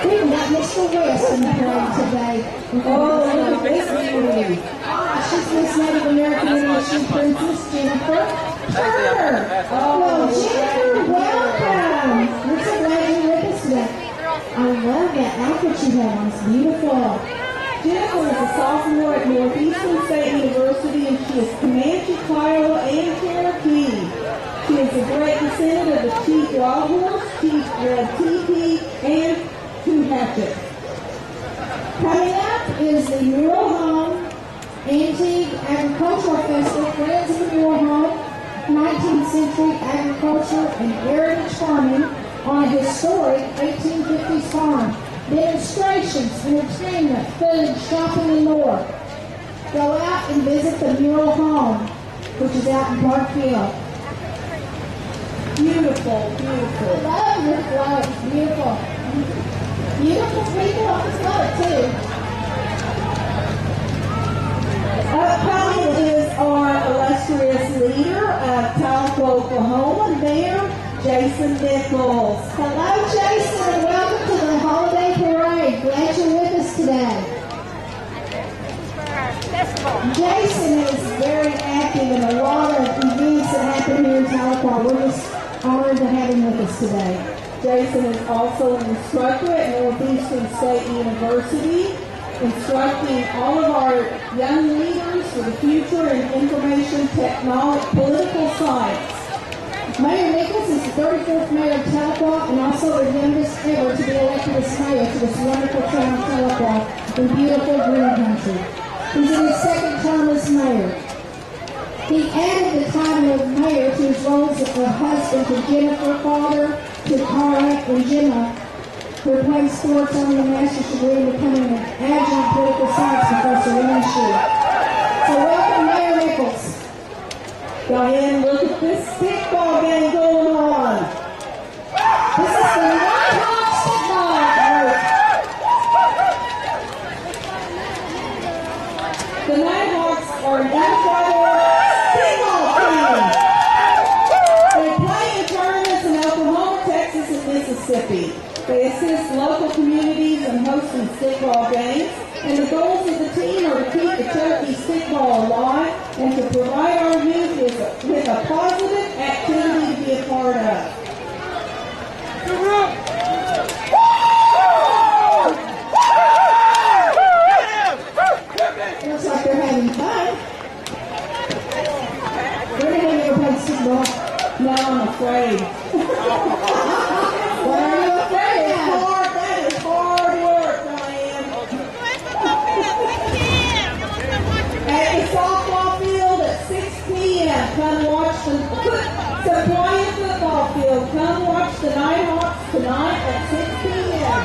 We've got Mr. West in the parade today. Oh, look at this beauty. Gosh, She's Miss Native American Nation Princess Jennifer Turner. Well, Jennifer, welcome. We're so glad you're with us today. I love that outfit you have on. It's beautiful. Jennifer is a sophomore at Northeastern State University, and she is Comanche, Kiowa, and Cherokee. She is a great descendant of the Chief Wild Horse, Chief Red Teepee, and Two Hatchets. Coming up is the Mural Home Antique Agricultural Festival, Friends of the Mural Home, 19th Century Agriculture and Heritage Farming on a historic 1850s farm. Demonstrations, entertainment, food, shopping, and more. Go out and visit the Mural Home, which is out in Parkfield. Beautiful, beautiful. Love your float. Beautiful. Beautiful people on the float, too. Upcoming is our illustrious leader of Tahlequah, Oklahoma, Mayor Jason Nichols. Hello, Jason, and welcome to the holiday parade. Glad you're with us today. Jason is very active in a lot of events that happen here in Tahlequah. We're just honored to have him with us today. Jason is also an instructor at Northeastern State University, instructing all of our young leaders for the future in information technology, political science. Mayor Nichols is the 34th mayor of Tahlequah and also the youngest ever to be elected as mayor to this wonderful town of Tahlequah in beautiful green country. He's in his second term as mayor. He added the title of mayor to his roles of husband to Jennifer, father to Cara and Gemma, who are playing sports on the master's degree and becoming an adjunct political science professor in Marshal. So welcome, Mayor Nichols. Diane, look at this stickball game going on. This is the Nighthawk stickball group. The Nighthawks are an unified stickball team. They play in tournaments in Oklahoma, Texas, and Mississippi. They assist local communities in hosting stickball games, and the goals of the team are to keep the Cherokee stickball alive and to provide our youth with a positive activity to be a part of. Looks like they're having fun. Where have you ever played stickball? No, I'm afraid. What are you afraid of? That is hard work, Diane. At the softball field at 6 p.m. Come watch the Sequoia football field. Come watch the Nighthawks tonight at 6 p.m.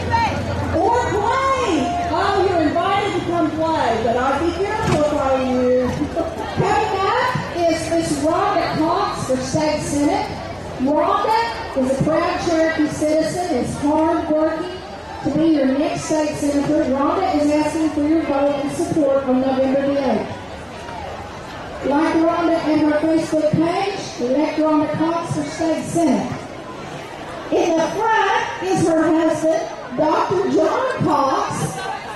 Or play. Oh, you're invited to come play, but I'd be careful if I were you. Coming up is Miss Rhonda Cox for State Senate. Rhonda is a proud Cherokee citizen, is hard-working to be your next state senator. Rhonda is asking for your vote and support on November the 8th. Like Rhonda and her Facebook page, elect Rhonda Cox for State Senate. In the front is her husband, Dr. John Cox,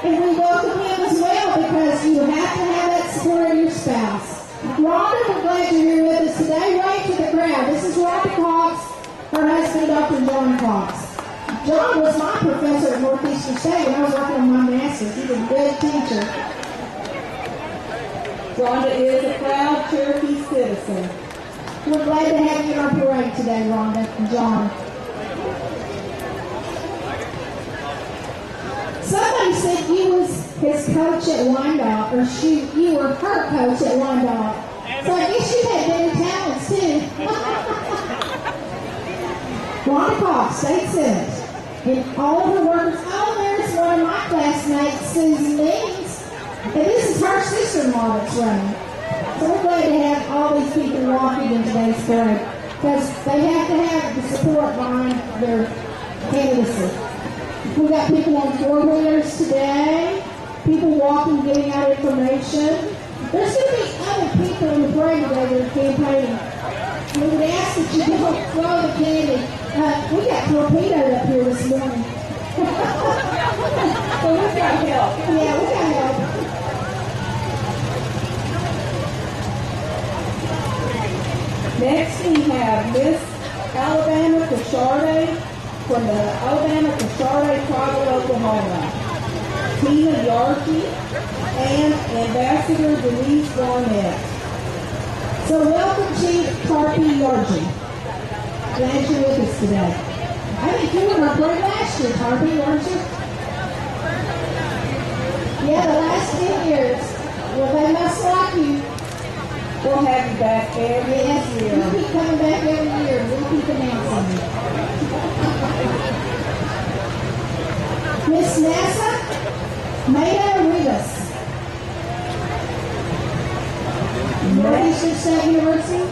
and we welcome him as well because you have to have that support of your spouse. Rhonda, we're glad you're here with us today. Wave to the crowd. This is Rhonda Cox, her husband, Dr. John Cox. John was my professor at Northeastern State when I was working on my master's. He was a good teacher. Rhonda is a proud Cherokee citizen. We're glad to have you in our parade today, Rhonda and John. Somebody said you was his coach at Wyandotte, or you were her coach at Wyandotte. So I guess you had many talents too. Rhonda Cox, State Senate. And all of her workers, there's one of my classmates, Susan Means. And this is her sister-in-law that's running. So we're glad to have all these people walking in today's parade because they have to have the support behind their candidacy. We got people on four-wheelers today, people walking, giving out information. There's going to be other people in the parade today that are campaigning. We would ask that you don't throw the candy. We got torpedoed up here this morning. So we've got help. Yeah, we got help. Next, we have Miss Alabama Cacharde from the Alabama Cacharde Tribe of Oklahoma, Tina Yarkey, and Ambassador Denise Barnett. So welcome, Chief Tarpey Yarkey. Glad you're with us today. I think you were up there last year, Tarpey, weren't you? Yeah, the last 10 years. Well, they must like you. We'll have you back every year. You keep coming back every year. We'll keep announcing you. Miss Nessa Maida Rivas. Northeastern State University.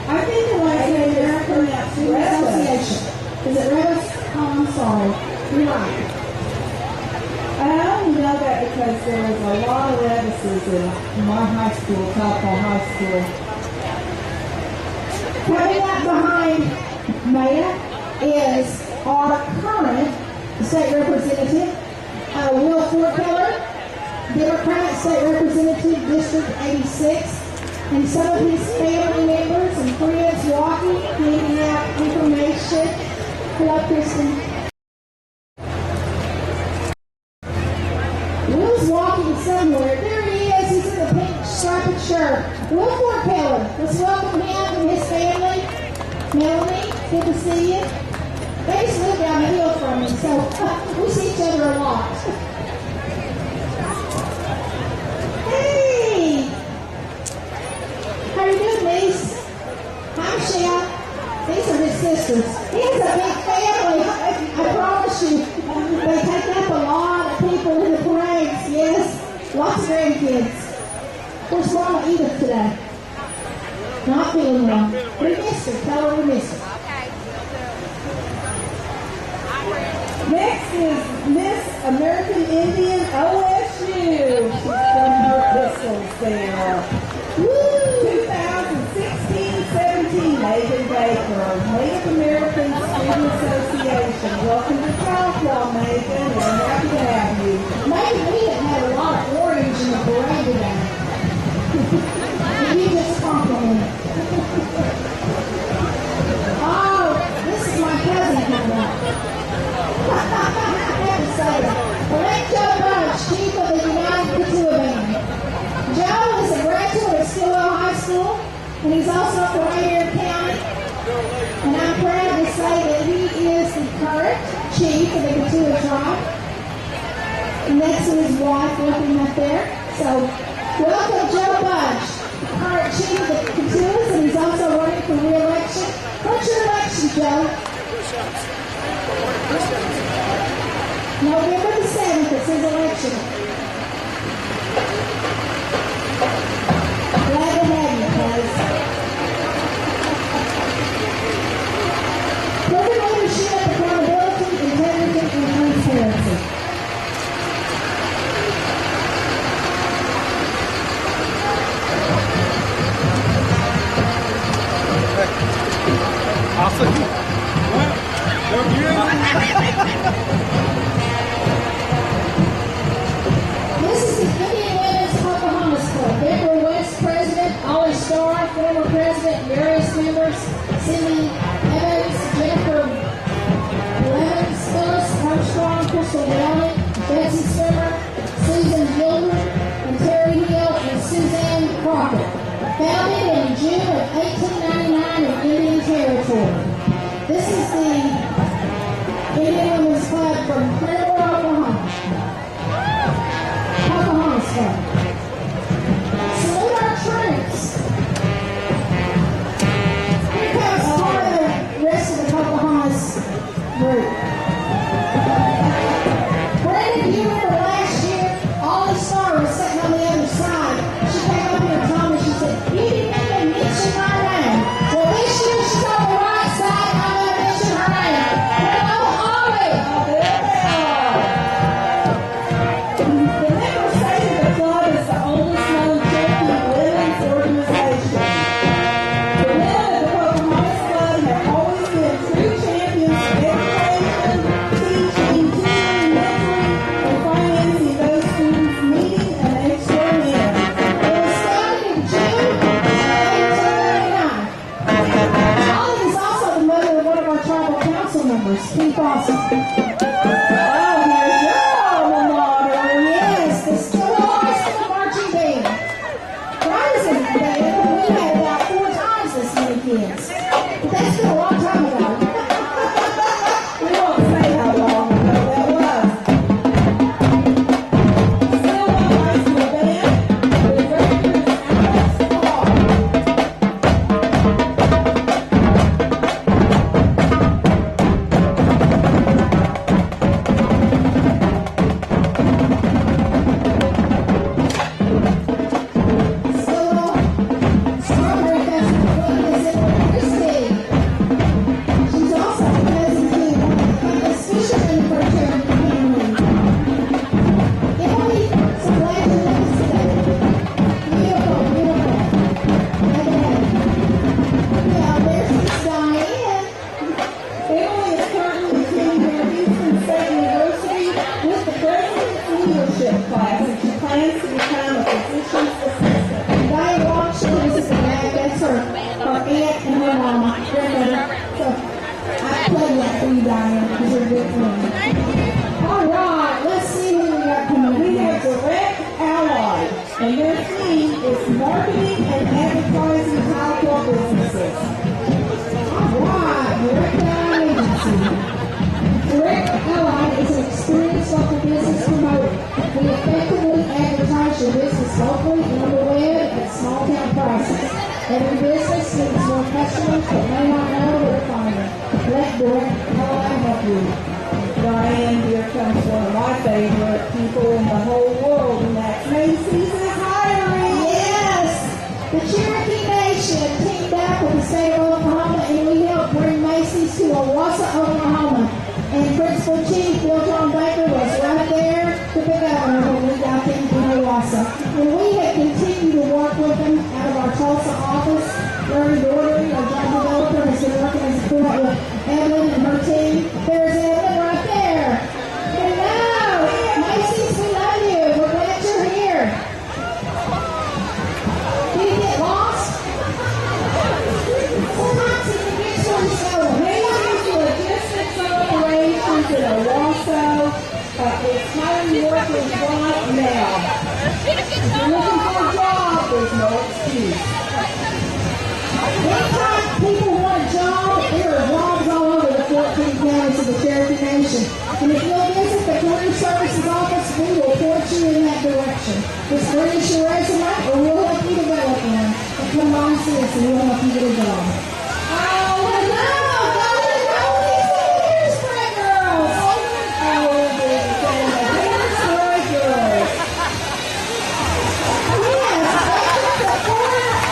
I think the last name is pronounced Association. Is it Rivas? Oh, I'm sorry. You're right. I only know that because there was a lot of Revises in my high school, Topol High School. Coming up behind Maya is our current state representative, Will Fortkeller, Democrat State Representative, District 86, and some of his family members and friends walking, handing out information. Hello, Kristen. Will's walking somewhere. There he is. He's in the pink striped shirt. Will Fortkeller. Let's welcome him and his family. Melanie, good to see you. They just live down the hill from me, so we see each other a lot. Hey! How you doing, niece? Hi, Michelle. These are his sisters. He has a big family. I promise you. They take up a lot of people in the parades. Yes, lots of grandkids. Where's Mama Edith today? Not feeling well. We missed her. Tell her we missed her. Next is Miss American Indian OSU. She's from her pistols there. Woo! 2016-17, Megan Baker, Native American Student Association. Welcome to Southlaw, Megan. We're happy to have you. Maybe we didn't have a lot of orange in the parade today. You just complimented. Oh, this is my cousin coming up. I have to say that. Elect Joe Bunch, Chief of the United Couture Band. Joe is a graduate of Stillwell High School, and he's also from Rainier County. And I'm proud to say that he is the current Chief of the Couture Tribe. And that's his wife working up there. So, welcome Joe Bunch, the current Chief of the Coutures, and he's also running for re-election. What's your election, Joe? November the 7th is his election. Glad to have you, guys. Proven leadership, accountability, integrity, and transparency. Awesome. This is the Indian Women's Pocahontas Club. Deborah West, President, Ollie Starr, former President, various members, Cindy Evans, Jennifer Levins, Phyllis Armstrong, Crystal Downey, Betsy Swimmer, Susan Gilbert, and Terry Hill, and Suzanne Crockett. Founded in June of 1899 in Indian Territory. This is the Indian Women's Club from Claremore, Oklahoma. Pocahontas Club. Salute our troops. Here comes part of the rest of the Pocahontas group. Brandon, you remember last year, Ollie Starr was sitting on the other side. She came up here and told me, she said, you didn't even mention my name. Well, this year she's on the right side, I'm going to mention her name. numbers. Keep awesome. Oh, here's your alma mater. Yes, the Still High School Marching Band. Rise in the band. We had about 4 times this many kids. But that's been a long time ago. We won't say how long ago that was. Still High School Band. The director is Alex Clark. Strawberry Festival is in Christie. She's also present to campus fisherman for Cherokee family. Emily, so glad you're with us today. Beautiful, beautiful. Yeah, there's Miss Diane. Emily is currently attending Houston State University with the President's Leadership class, and she plans to become a physician's assistant. Diane Marshal is the dad. That's her aunt and her mama, grandmother. So I play that for you, Diane, because you're a good friend. All right, let's see who we got coming. We have Direct Allied, and their theme is marketing and advertising high-level businesses. All right, Direct Allied Agency. Direct Allied is an experienced local business promoter. We effectively advertise your business locally and on the web at small town prices. Every business needs more customers but may not know where to find them. Let Direct Allied help you. Diane, here comes one of my favorite people in the whole world, and that's Macy's and Hiring. Yes! The Cherokee Nation teamed up with the state of Oklahoma and we helped bring Macy's to Owasso, Oklahoma. And Principal Chief Bill John Baker was right there with the governor when we got them to Owasso. And we have continued to work with them out of our Tulsa office. Larry Doherty, our job developer, has been working as a court with Evelyn and her team. There's Evelyn right there. Hello! Macy's, we love you. We're glad you're here. Did you get lost? Sometimes you can get some soda. Macy's Logistics Operations in Owasso is hiring workers right now. If you're looking for a job, there's no excuse. Anytime people want a job, there are jobs all over the 14 counties of the Cherokee Nation. And if you'll visit the Career Services office, we will point you in that direction. Just bring us your resume, or we'll help you develop one. And come on and see us, and we'll help you get a job. Oh, hello! Golden Oldies and Hairspray Girls! Hairspray Girls. Yes, that's the foreigners.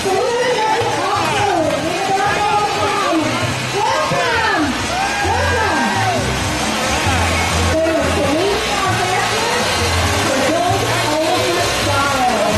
So we're going to also in Oklahoma. Welcome! Welcome! They are Felicia Beckman, the Golden Oldies Style.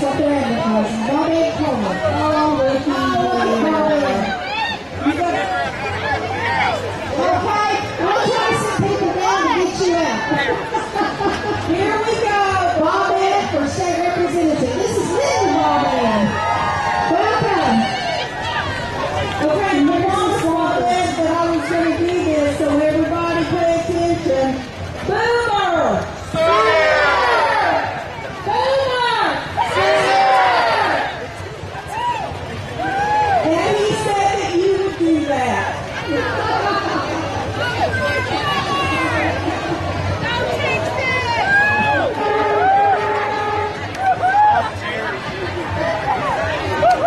That's what they're advertising. Bobette Coleman. Oh, Ricky. Okay, we'll try to send people down to get you out. Here we go. Bobette for state representative. This is Linda Bobette. Welcome. Okay, my mom said that I was going to do this, so everybody pay attention. Boomer! And he said that you would do that.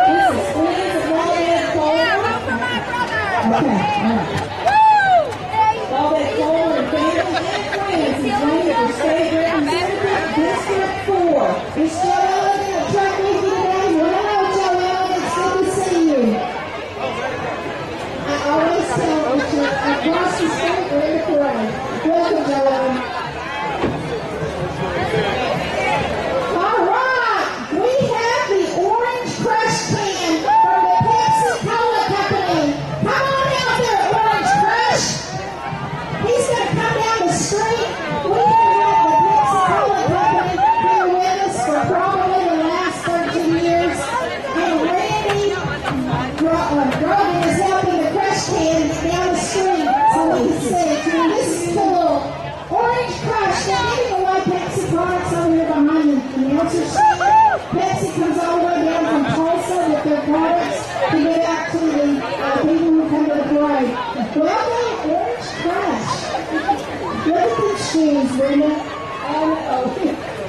This is Liz and Bobette Coleman. Okay, all right. Bobette Coleman and family and friends is running for state representative, District 4. Is Joellen in the truck with you today? Hello, Joellen. It's good to see you. I always tell that you're across the street or in the parade. Welcome, Joellen. All right. We have the Orange Crush can from the Pepsi Cola Company. Come on out there, Orange Crush. He's going to come down the street. We have had the Pepsi Cola Company here with us for probably the last 13 years. And Randy Grogan is helping the Crush can get down the street so we can see it. Now, this is cool. Orange Crush, they're giving away Pepsi products over here behind the announcer stand. Pepsi comes all the way down from Tulsa with their products to get out to the people who come to the parade. Welcome, Orange Crush. Look at these shoes, Brenda. Oh,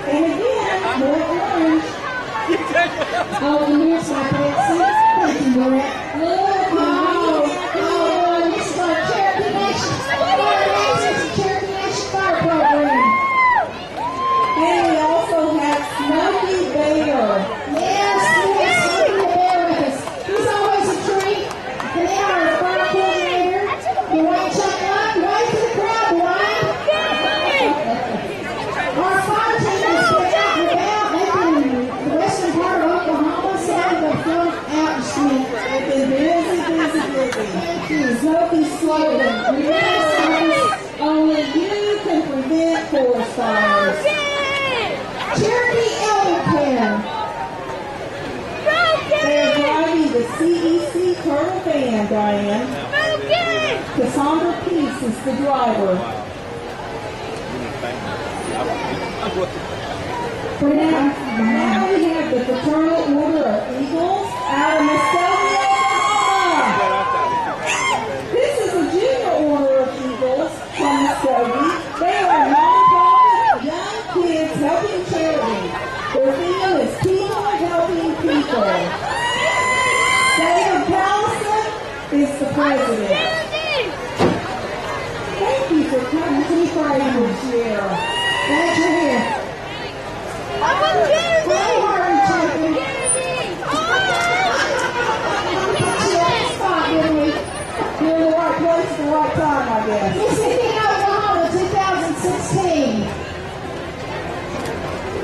and again, more orange. Oh, and here's my Pepsi. Thank you, Brett. Look, this is our Cherokee Nation. Cherokee Nation Fire Program. And we also have Smokey Bear. Yes, Smokey the Bear with us. He's always a treat. And they are our fire coordinator. You want to check up? Wave to the crowd, Dwayne. Our fire team has been out and about, making the western part of Oklahoma sound of fun out and street. They've been busy. Thank you. Smokey's slogan. Only you can prevent forest fires. Cherokee Elder Care. They're driving the CEC Turtle van, Diane. Cassandra Peace is the driver. Now we have the Fraternal Order of Eagles out of Muskogee, Oklahoma. This is a junior order of Eagles from Muskogee. They are a nonprofit young kids helping charity. Their theme is people helping people. David Pallison is the president. Thank you for coming to the parade this year. Glad you're here. Hello, Harvey Chapin. We put you on the spot, didn't we? You're in the right place at the right time, I guess. Mississippi, Oklahoma, 2016.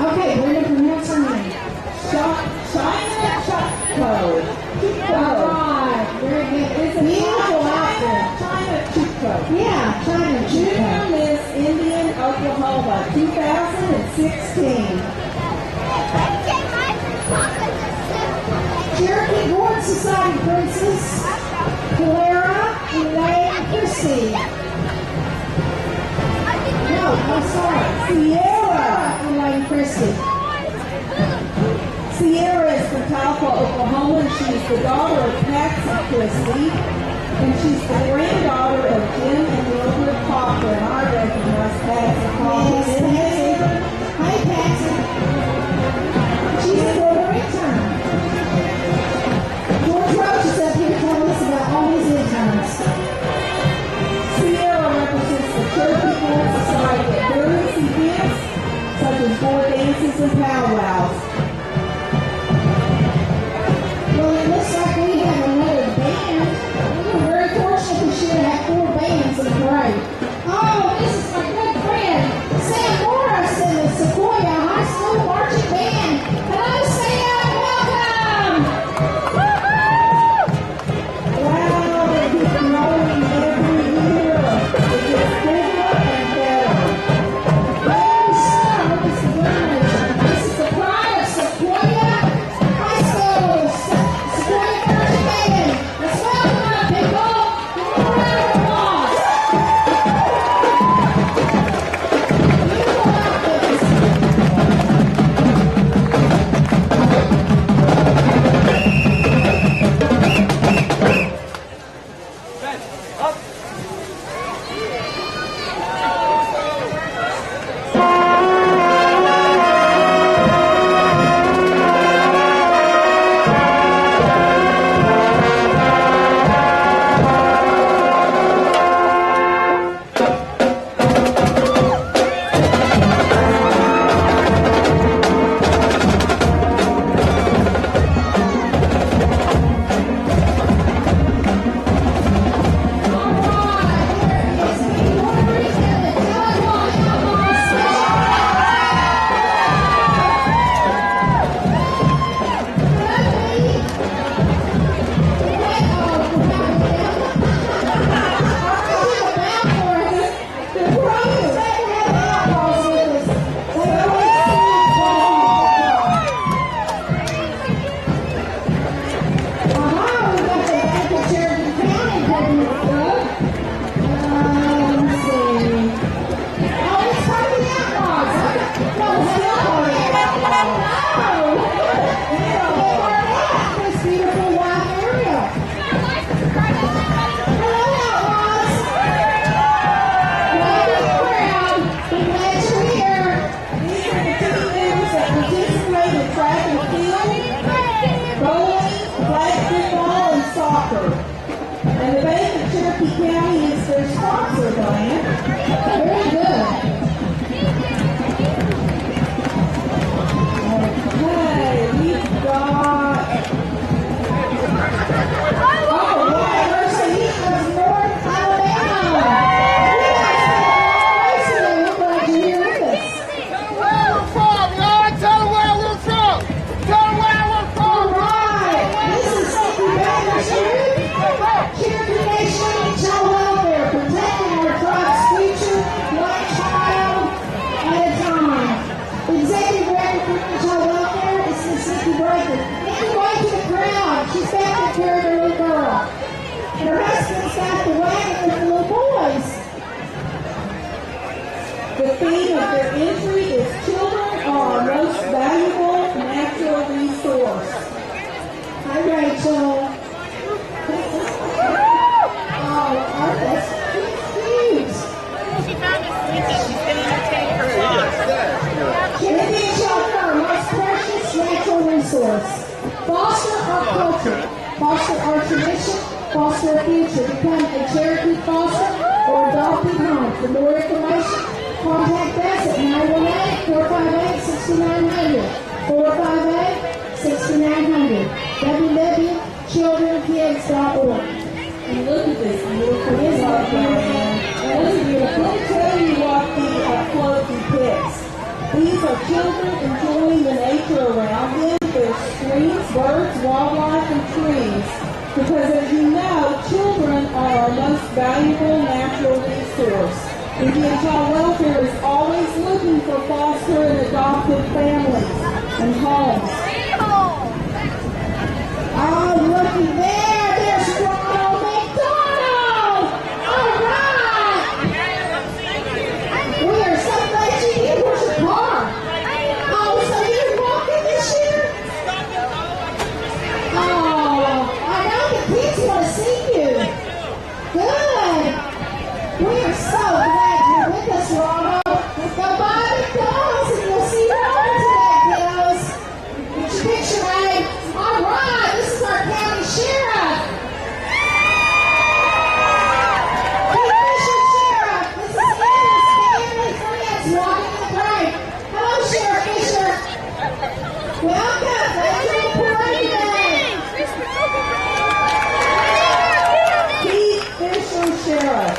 Okay, Brenda, pronounce her name. China Chutko. All right, very good. It's a beautiful outfit. China Chutko. Yeah, China Junior Chutko. Miss Indian, Oklahoma, 2016. Cherokee Board Society Princess, Clara Elaine Christie. No, I'm sorry. Sierra Elaine Christie. Sierra is from Tulsa, Oklahoma, and she's the daughter of Patsy Christie, and she's the granddaughter of Jim and Mildred Popper, and I recognize Patsy Popper. Yes, Patsy. Hi, Patsy. She's a border intern. George Roach is up here telling us about all his interns. Sierra represents the Cherokee Board Society at various events, such as board dances and powwows. Well, it looks like we have another band. We were very fortunate this year to have 4 bands in the parade. Oh, this is my good friend, Sam Morris in the Sequoia High School Marching Band. Hello, Sam. Diane. Very good. Okay, we've got. Oh, University of North Alabama. We got some racing. We're glad you're here with us. All right. This is Safety Banners Group. Cherokee Nation Child Welfare, protecting our tribe's future, one child at a time. The Executive Director for Child Welfare is Miss Nikki Breaker. Nikki, wave to the crowd. She's back to care of her little girl. And her husband's got the wagon with the little boys. The theme of their entry is children are our most valuable natural resource. Hi, Rachel. Oh, that's cute. She found a sweet that she's going to take her box. Indian children are our most precious natural resource. Foster our culture, foster our tradition, foster our future. Become a Cherokee foster or adopted home. For more information, contact us at 918-458-6900. 458-6900. www.childrenkids.org. And look at this beautiful spot, Diane. Those of you, let me tell you what the quote depicts. These are children enjoying the nature around them. There's streams, birds, wildlife, and trees. Because as you know, children are our most valuable natural resource. Indian Child Welfare is always looking for foster and adopted families and homes. Oh, looky there. There's Ronald McDonald. All right. We are so glad you're here. Where's your car? Oh, so you're walking this year? Oh, I know the kids want to see you. Good. We are so glad you're with us, Ronald. Let's go by McDonald's and you'll see Ronald today, kiddos. Get your picture made. All right, this is our county sheriff. Hey, Fisher Sheriff. This is his friends walking the parade. Hello, Sheriff Fisher. Welcome. Glad you're in the parade today. Keith Fisher Sheriff.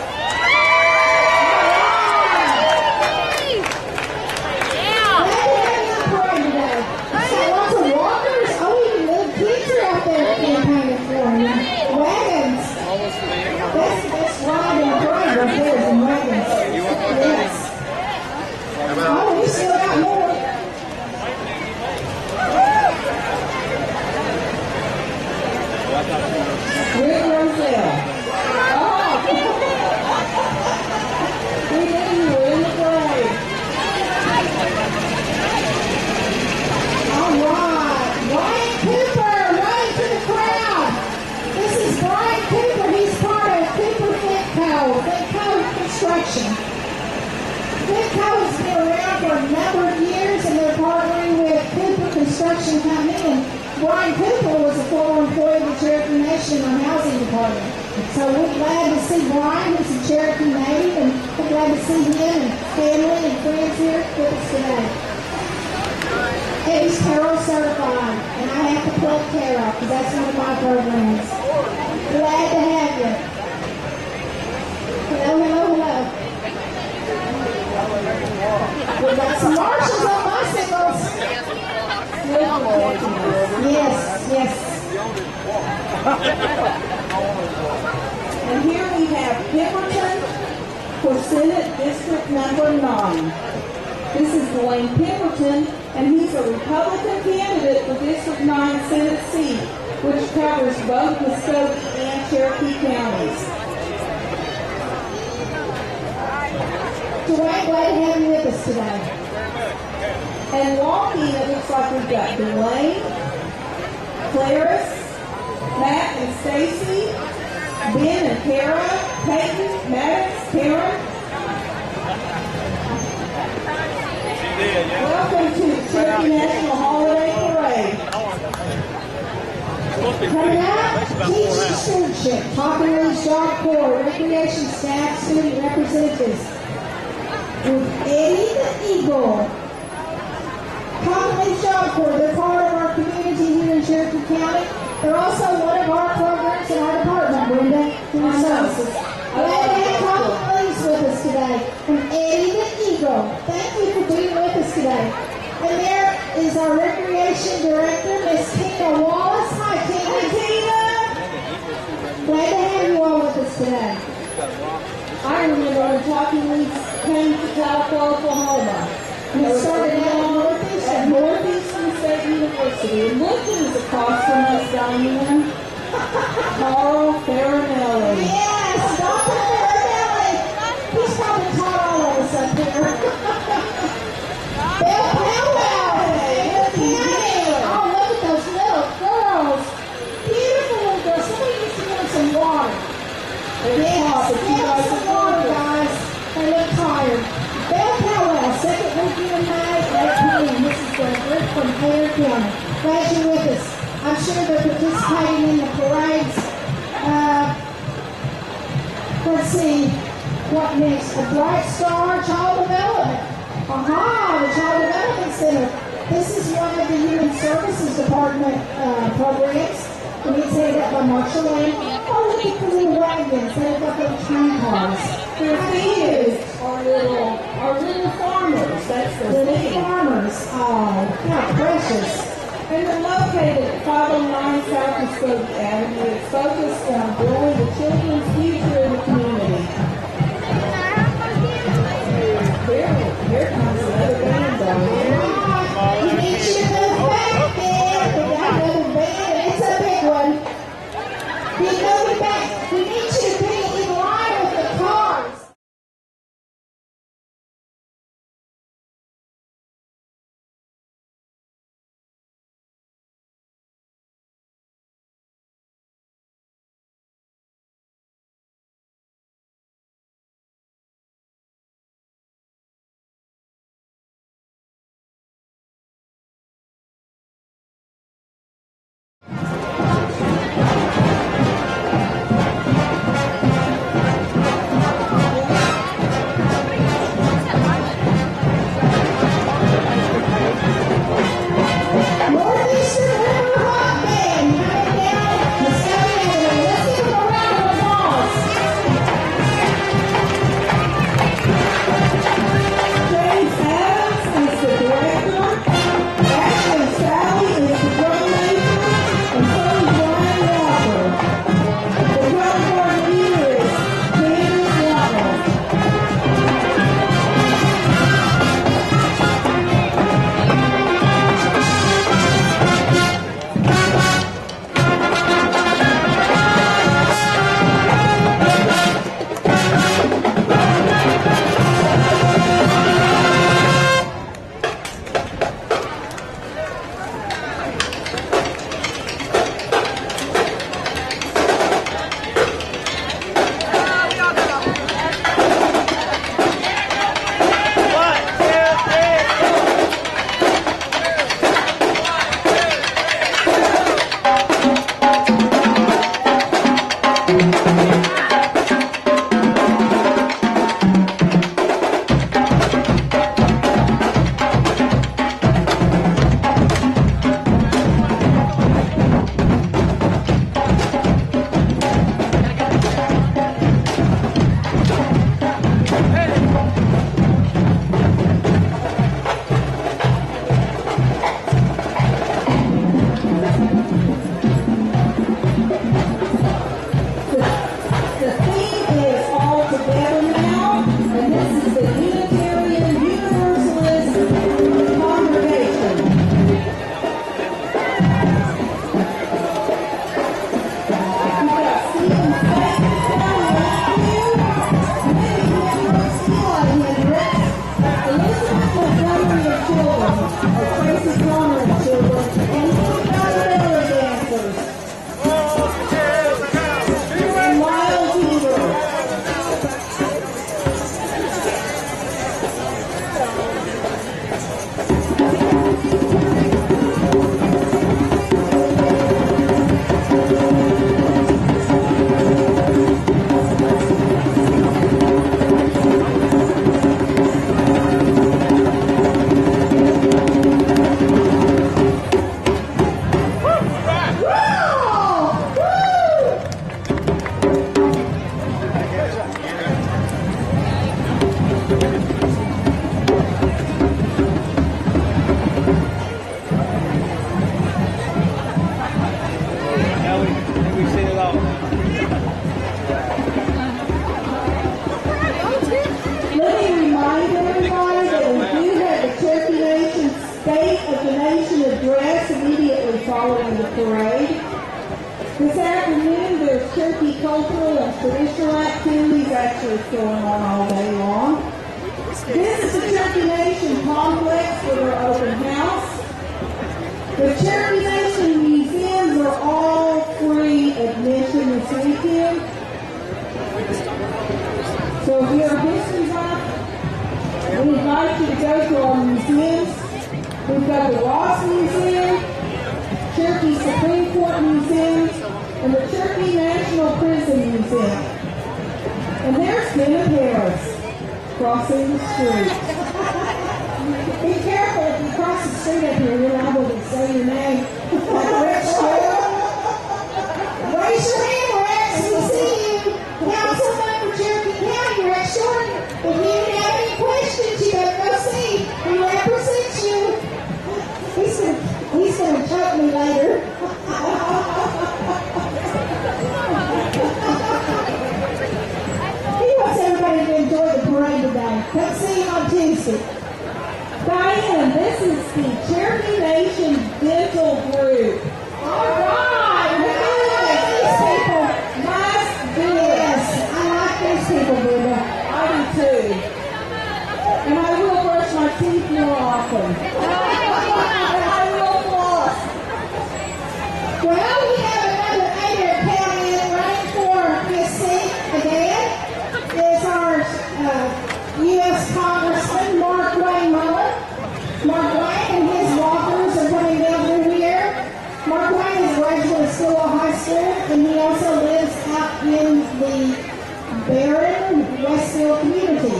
Oh, we still got more. Rick Roselle. Oh! We knew you were in the parade. All right. Brian Cooper, right to the crowd. This is Brian Cooper. He's part of Cooper Fitco Construction. Fitco has been around for a number of years, and they're partnering with Cooper Construction Company. And Brian Cooper was a former employee of the Cherokee Nation in our housing department. So we're glad to see Brian, who's a Cherokee native, and we're glad to see him and family and friends here with us today. Eddie's Carol certified, and I have to plug Carol because that's one of my programs. Glad to have you. Hello, hello, hello. We've got some Marshals on bicycles. Yes, yes. And here we have Pemberton for Senate District number 9. This is Dwayne Pemberton, and he's a Republican candidate for District 9 Senate seat, which covers both Muskogee and Cherokee counties. Dwayne, glad to have you with us today. And walking, it looks like we've got Dwayne, Clarice, Matt and Stacy, Ben and Kara, Peyton, Maddox, Karen. Welcome to the Cherokee National Holiday Parade. Coming out, about Teacher 4 hours. stewardship, Talking Leagues Job Corps, recreation staff, student representatives. With Eddie the Eagle. Talking Leagues Job Corps, they're part of our community here in Cherokee County. They're also one of our programs in our department, Brenda, Human Services. Glad to have Talking Leagues with us today. From Eddie the Eagle. Thank you for being with us today. And there is our recreation director, Miss Tina Wallace. Hi, Tina. Hi, Tina. Glad to have you all with us today. I remember when Talking Leagues came to Tahlequah, Oklahoma. We started out at Northeastern State University. And look who's across from us, Diane. Carl Farinelli. Yes, Dr. Farinelli. He's probably taught all of us up here. Bill Powell. Oh, look at those little girls. Beautiful little girls. Somebody needs to give them some water. Yes, give them some water, guys. They look tired. Bill Powell, second weekend in May, 8 p.m. This is the group from Taylor County. Glad you're with us. I'm sure they're participating in the parades. Let's see. What next? A Bright Star Child Development. Aha, the Child Development Center. This is one of the Human Services Department programs. And it's headed up by Marshal. Oh, look at the little wagons. They've got little train cars. Their kids are little farmers. That's their Little thing. farmers. Oh, how precious. And they're located at 509 South Muskogee Avenue. It's focused on growing the children's future in the community. Here comes another band down here. You need you to move back there. We got another band. It's a big one. You move back. We need you to be in line with the cars. Northeastern River Rock Band coming down Muskogee Avenue. Let's give them a round of applause. James Adams is the director. Ashley Sally is the drum major. And so is Brian Walker. The drum corps leader is Candace Walker. The theme is all together now, and this is the Unitarian Universalist congregation. We've got Stephen Fleck behind you, Minnie Hendricks, Eli Hendricks, Elizabeth Montgomery of Children, or Tracy Conner of Children, and we've got our belly dancers. And Miles Weaver. State of the Nation address immediately following the parade. This afternoon, there's Cherokee cultural and traditional activities actually going on all day long. This is the Cherokee Nation complex with our open house. The Cherokee Nation museums are all free admission this weekend. So if you're a history buff, we invite you to go to our museums. We've got the Ross Museum, Cherokee Supreme Court Museum, and the Cherokee National Prison Museum. And there's Kenneth Harris crossing the street. Be careful if you cross the street up here, you're liable to say your name. Raise your hand, Rex. We see you. Councilman for Cherokee County, Rex Shorten. If you have any questions, you better go see. We represent you. He's gonna choke me later. He wants everybody to enjoy the parade today. Come see him on Tuesday. Diane, this is the Cherokee Nation Dental Group. All right, we like these people. Nice this. I like these people, Brenda. I do too. And I will brush my teeth more often. And I will floss. Well, we have another Adair County running for his seat again. Is our U.S. Congressman Mark Wayne Mullen. Mark Wayne and his walkers are coming down through here. Mark Wayne is a graduate of Stillwell High School, and he also lives out in the Barron, Westfield community.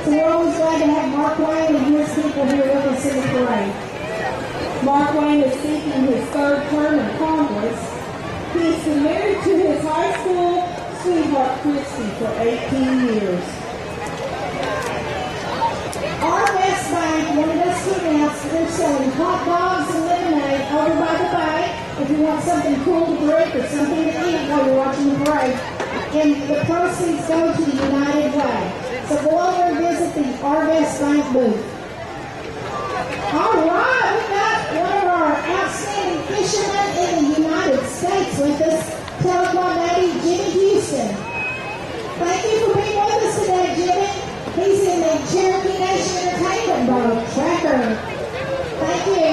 So we're always glad to have Mark Wayne and his people here with us in the parade. Mark Wayne is seeking his third term in Congress. He's been married to his high school sweetheart, Christy, for 18 years. Our West Bank wanted us to announce that they're selling hot dogs and lemonade over by the bay if you want something cool to drink or something to eat while you're watching the parade. And the proceeds go to the United Way. So go over and visit the West Bank booth. All right, we got one of our outstanding fishermen in the United States with us, telecom lady Jimmy Houston. Thank you for being with us today, Jimmy. He's in the Cherokee Nation Entertainment Boat Tracker. Thank you.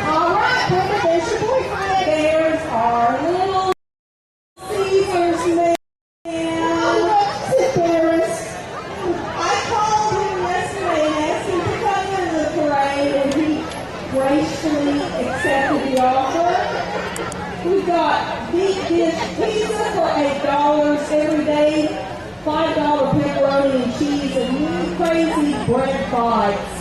All right, Pepper, there's your boyfriend. There's our little Caesar's man. Oh, look, Paris. I called him yesterday and asked him to come into the parade, and he graciously accepted the offer. We've got big dish pizza for $8 every day. $5 pepperoni and cheese, and new crazy bread bites.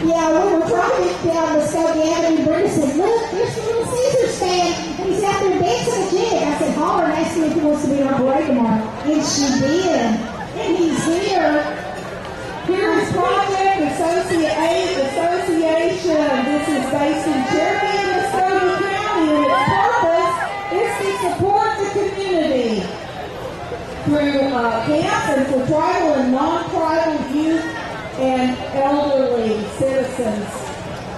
Yeah, we were driving down the Skokie Avenue Bridge and said, look, there's the little Caesars stand, and he's out there dancing a jig. I said, holler and ask him if he wants to be in our parade tomorrow. And she did. And he's here. Here's Project Association. This is based in Cherokee and Muskogee County, and its purpose is to support the community through camps and for tribal and non-tribal youth and elderly citizens.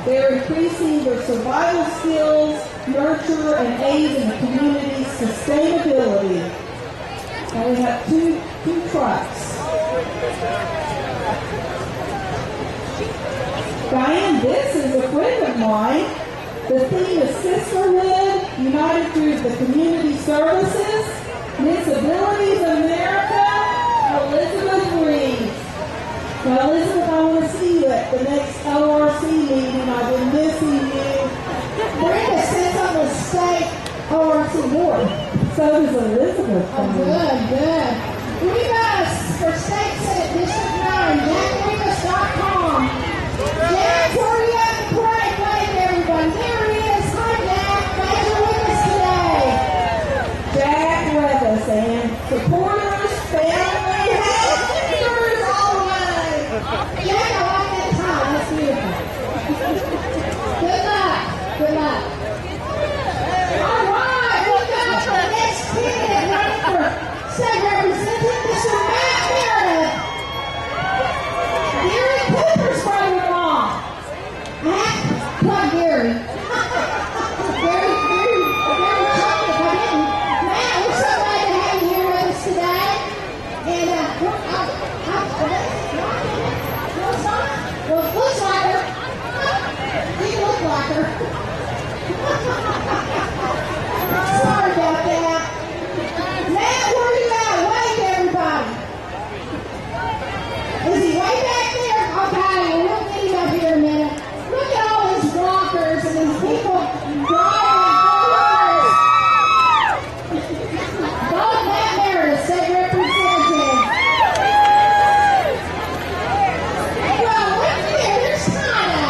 They're increasing their survival skills, nurture, and aid in the community's sustainability. And we have two trucks. Diane, this is a friend of mine. The theme is Sisterhood, united through the community services. Disabilities America, Elizabeth Reeves. Now, Elizabeth, I want to see you at the next ORC meeting. I've been missing you. Brenda sits on the state ORC board. So does Elizabeth. Oh, good. Rivas for State Senate District 9, JackRivas.com. Jack, hurry up and pray. Wave everybody. There he is. Hi, Jack. Glad you're with us today. Jack Revis and supporters, family, helpers, all the way. Jack, I like that tie. That's beautiful. Good luck. Good luck. All right, we got the next candidate running for state representative, Mr. Matt Meredith. Here he comes. Well, looks like her. You look like her. Sorry about that. Matt, where you at? Wave to everybody. Is he way back there? Okay, we'll get him up here in a minute. Look at all these walkers and these people driving Bob Matt Meredith, state representative. Well, look here, there's Tana.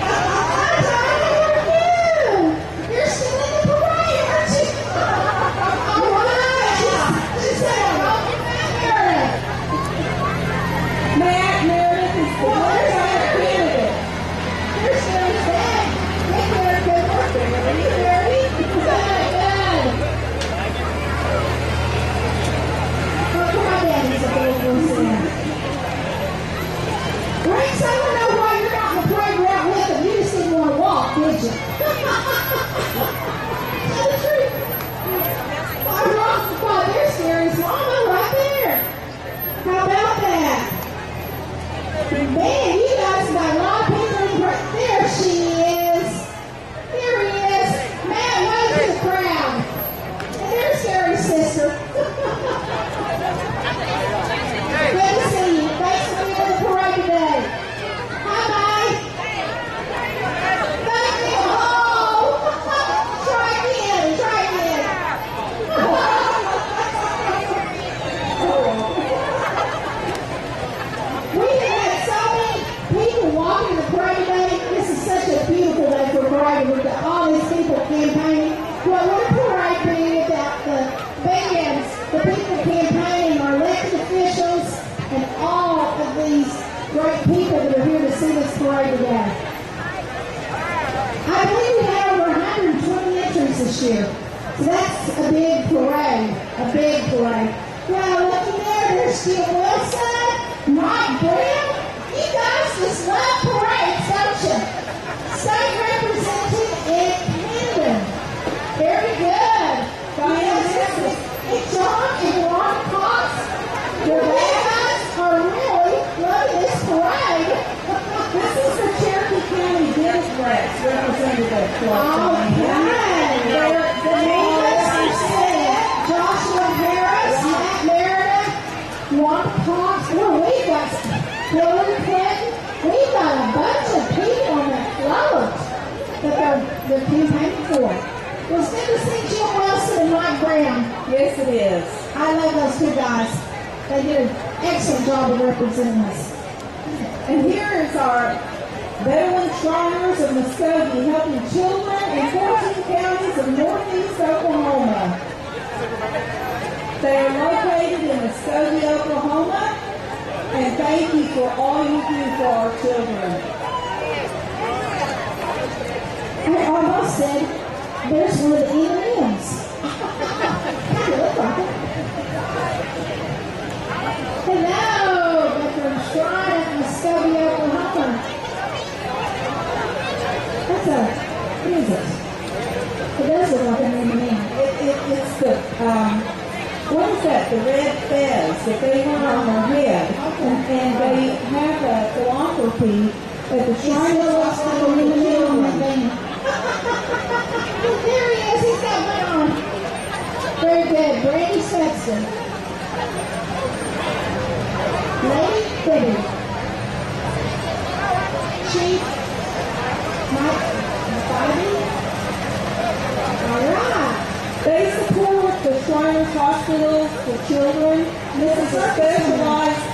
Hi, Tana, where are you? You're still in the parade, aren't you? All right. She said, Bob Matt Meredith. Matt Meredith is the Democratic candidate. Here's Mary's dad. Hey, Mary, good birthday. Are you ready? Good, good. Oh, come on, Daddy's a little person. Rex, I don't know why you're not in the parade route with him. You just didn't want to walk, did you? Tell the truth. I'm wrong. Oh, there's Mary's mama right there. How about that? Man, you guys got a lot of people in the parade. There she is. There he is. Matt, wave to the crowd. And there's Gary's sister. Good to see you. Thanks for being in the parade today. Hi, bye. Thank you. Oh, try again. Try again. We have had so many people walking the parade today. This is such a beautiful day for parade. We've got all these people campaigning. What would a parade be without the bands, the people campaigning, our elected officials, and all of these great people that are here to see this parade today? I believe we had over 120 entries this year. So that's a big parade. A big parade. Well, looky there, there's Steve Wilson, Mike Brown. You guys just love parades, don't you? State representative Ed Camden. Very good. It's John and Ron Cox. Your guys are really loving this parade. This is the Cherokee County Democrats representative club. Okay. The names are said. Joshua Harris, Matt Meredith, Ron Cox. Oh, we've got Hillary Clinton. We've got a bunch of people on that float that they're campaigning for. Well, it's good to see Jim Wilson and Mike Brown. Yes, it is. I love those two guys. They did an excellent job of representing us. And here is our veteran Shriners of Muskogee helping children in 14 counties of northeast Oklahoma. They are located in Muskogee, Oklahoma, and thank you for all you do for our children. I almost said, there's one of the M&Ms. Kind of look like it. Hello, veteran Shrine at Muskogee, Oklahoma. That's what is it? It does look like an M&M. It's the, what is that? The red fez that they wear on their head. And they have a philanthropy at the Shrine of There he is. He's got one on. Very good. Brandy Sexton. Lady Bibby. Chief Mike Bobby. All right. They support the Shriners Hospitals for Children. This is a specialized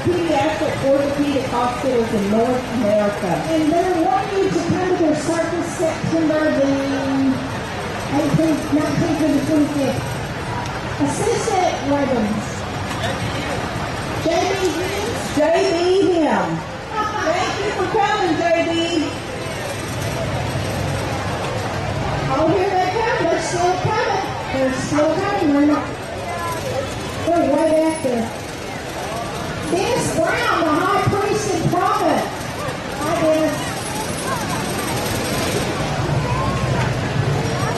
pediatric orthopedic hospitals in North America. And they're wanting you to come to their circus September the 18th, 19th, and the 25th. Assistant Webbins. J.B. Hughes. J.B. him. Thank you for coming, J.B. Oh, here they come. They're still coming. They're still coming. They're way back there. Dennis Brown, the high priest and prophet. Hi, Dennis.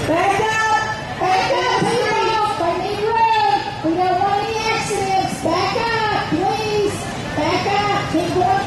Back up! Back up, people. They need room. We don't want any accidents. Back up, please. Back up. Keep going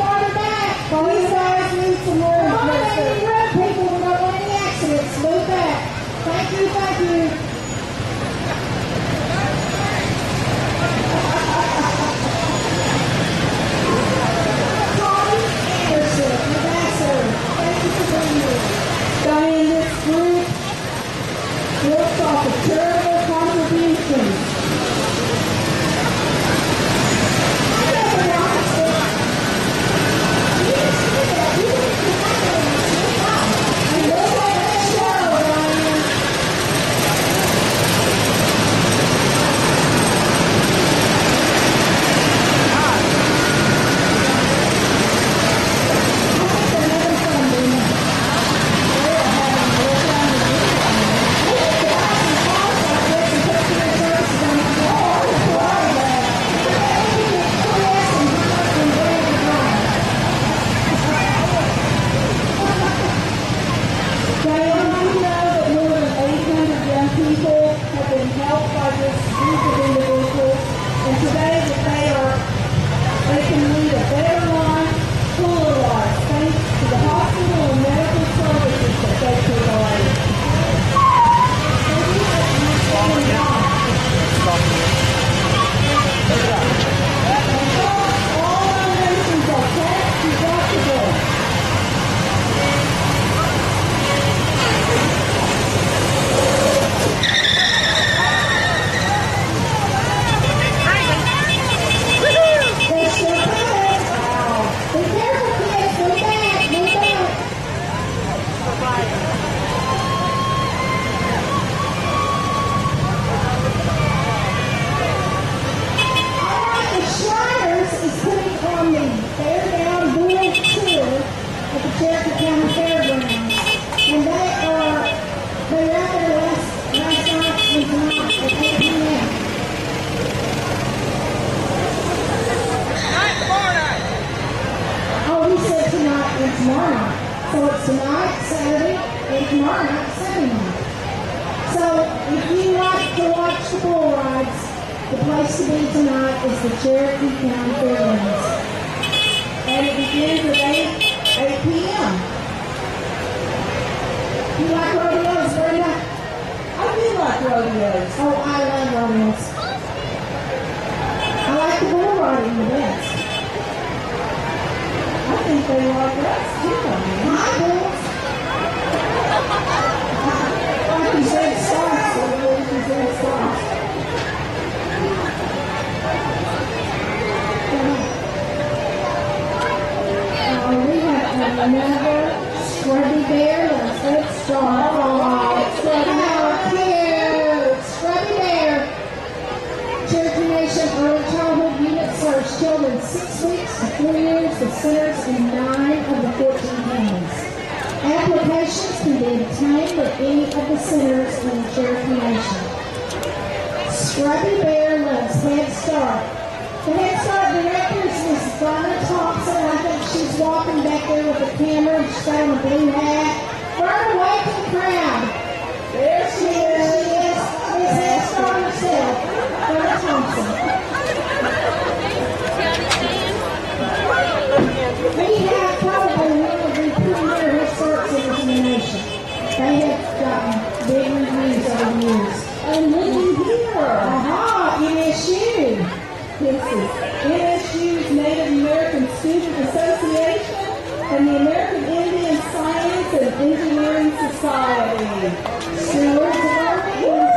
tomorrow night. So it's tonight, Saturday, and tomorrow night, Sunday night. So if you like to watch the bull rides, the place to be tonight is the Cherokee County Fairgrounds. And it begins at 8 p.m. You like rodeos, Brenda? I do like rodeos. Oh, I love rodeos. I like the bull riding the best. I think they like us too. My bulls. Like these red stars, so they always use red stars. We have another scrubby bear. Let's start. Oh, scrubby bear. Scrubby bear. Cherokee Nation Early Childhood Unit serves children 6 weeks to 4 years with centers in 9 of the 14 counties. Applications can be obtained at any of the centers in the Cherokee Nation. Scrubby Bear loves Head Start. The Head Start director is Miss Donna Thompson. I think she's walking back there with the camera. She's got on a blue hat. Burn away to the crowd. There she is. Miss Head Start herself, Donna Thompson. We have probably one of the premier Head Start centers in the nation. They have gotten big reviews over the years. And looky here. Aha, MSU. This is NSU's Native American Student Association and the American Indian Science and Engineering Society. Stewards of our things.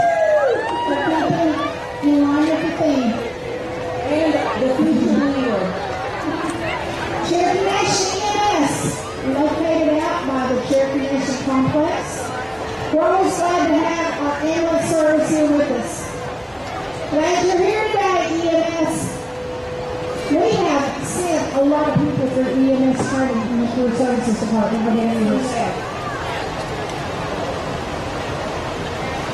In line with the theme. And the future leader. Cherokee Nation EMS, located out by the Cherokee Nation Complex. We're always glad to have our ambulance service here with us. Glad you're here today, EMS. We have sent a lot of people through EMS training in the Career Services Department over the years.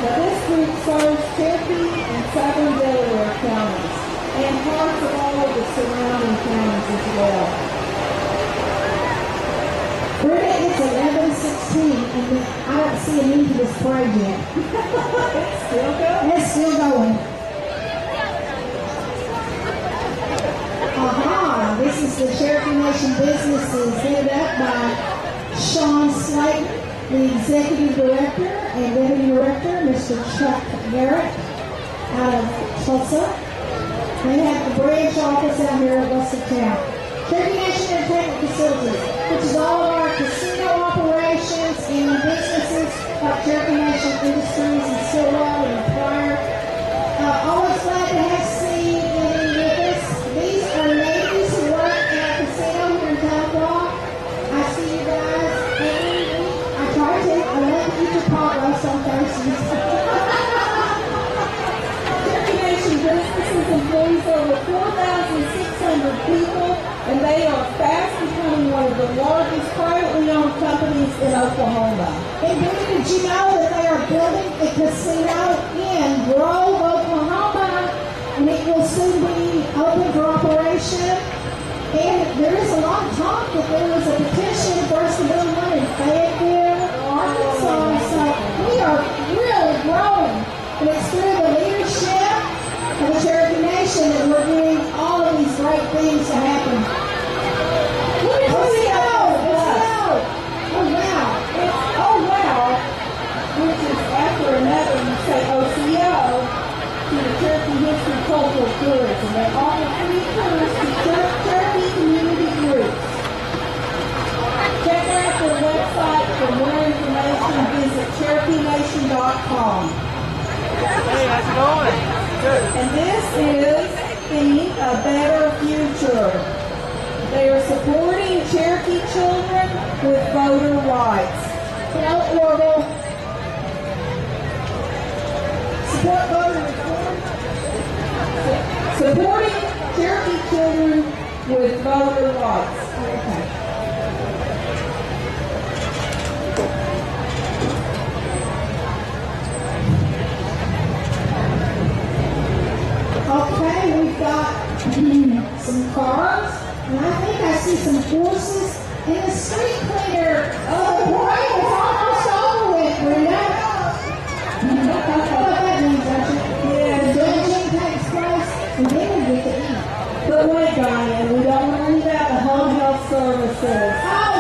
Now this group serves Cherokee and Southern Delaware counties and parts of all of the surrounding counties as well. Brenda, it's 11:16, and I don't see an end to this parade yet. It's still going. It's still going. Aha, this is the Cherokee Nation Businesses, headed up by Sean Slayton, the Executive Director, and Deputy Director, Mr. Chuck Garrett, out of Tulsa. They have the branch office out here at West of Town. Cherokee Nation Entertainment Facilities, which is all of our casino operations and businesses like Cherokee Nation Industries and Stillwell and Pryor. Always glad to have Steve with us. These are ladies who work at our casino here in Tahlequah. I see you guys every week. I try to. I love to eat your pot roast on Thursdays. Cherokee Nation businesses employs over 4,600 people, and they are fast becoming one of the largest privately owned companies in Oklahoma. And did you know that they are building a casino in Grove, Oklahoma, and it will soon be open for operation? And there is a lot of talk that there was a petition for us to build one in Fayetteville, Arkansas. So we are really growing. And it's through the leadership of the Cherokee Nation that we're doing all of these great things to happen. Which is after another, you say OCO, to the Cherokee History Cultural Tourism. They offer free tours to Cherokee community groups. Check out their website for more information. Visit CherokeeNation.com. Hey, how's it going? Good. And this is Think a Better Future. They are supporting Cherokee children with voter rights. Hello, Orville. Support voter reform. Supporting Cherokee children with voter rights. Okay. Okay, we've got some cars, and I think I see some horses And the street cleaner, the parade is almost over with, Brenda. You know what that means, don't you? Yeah. The judging takes place, and then we get to eat. But wait, Diane, we don't want to leave out the home health services. Oh,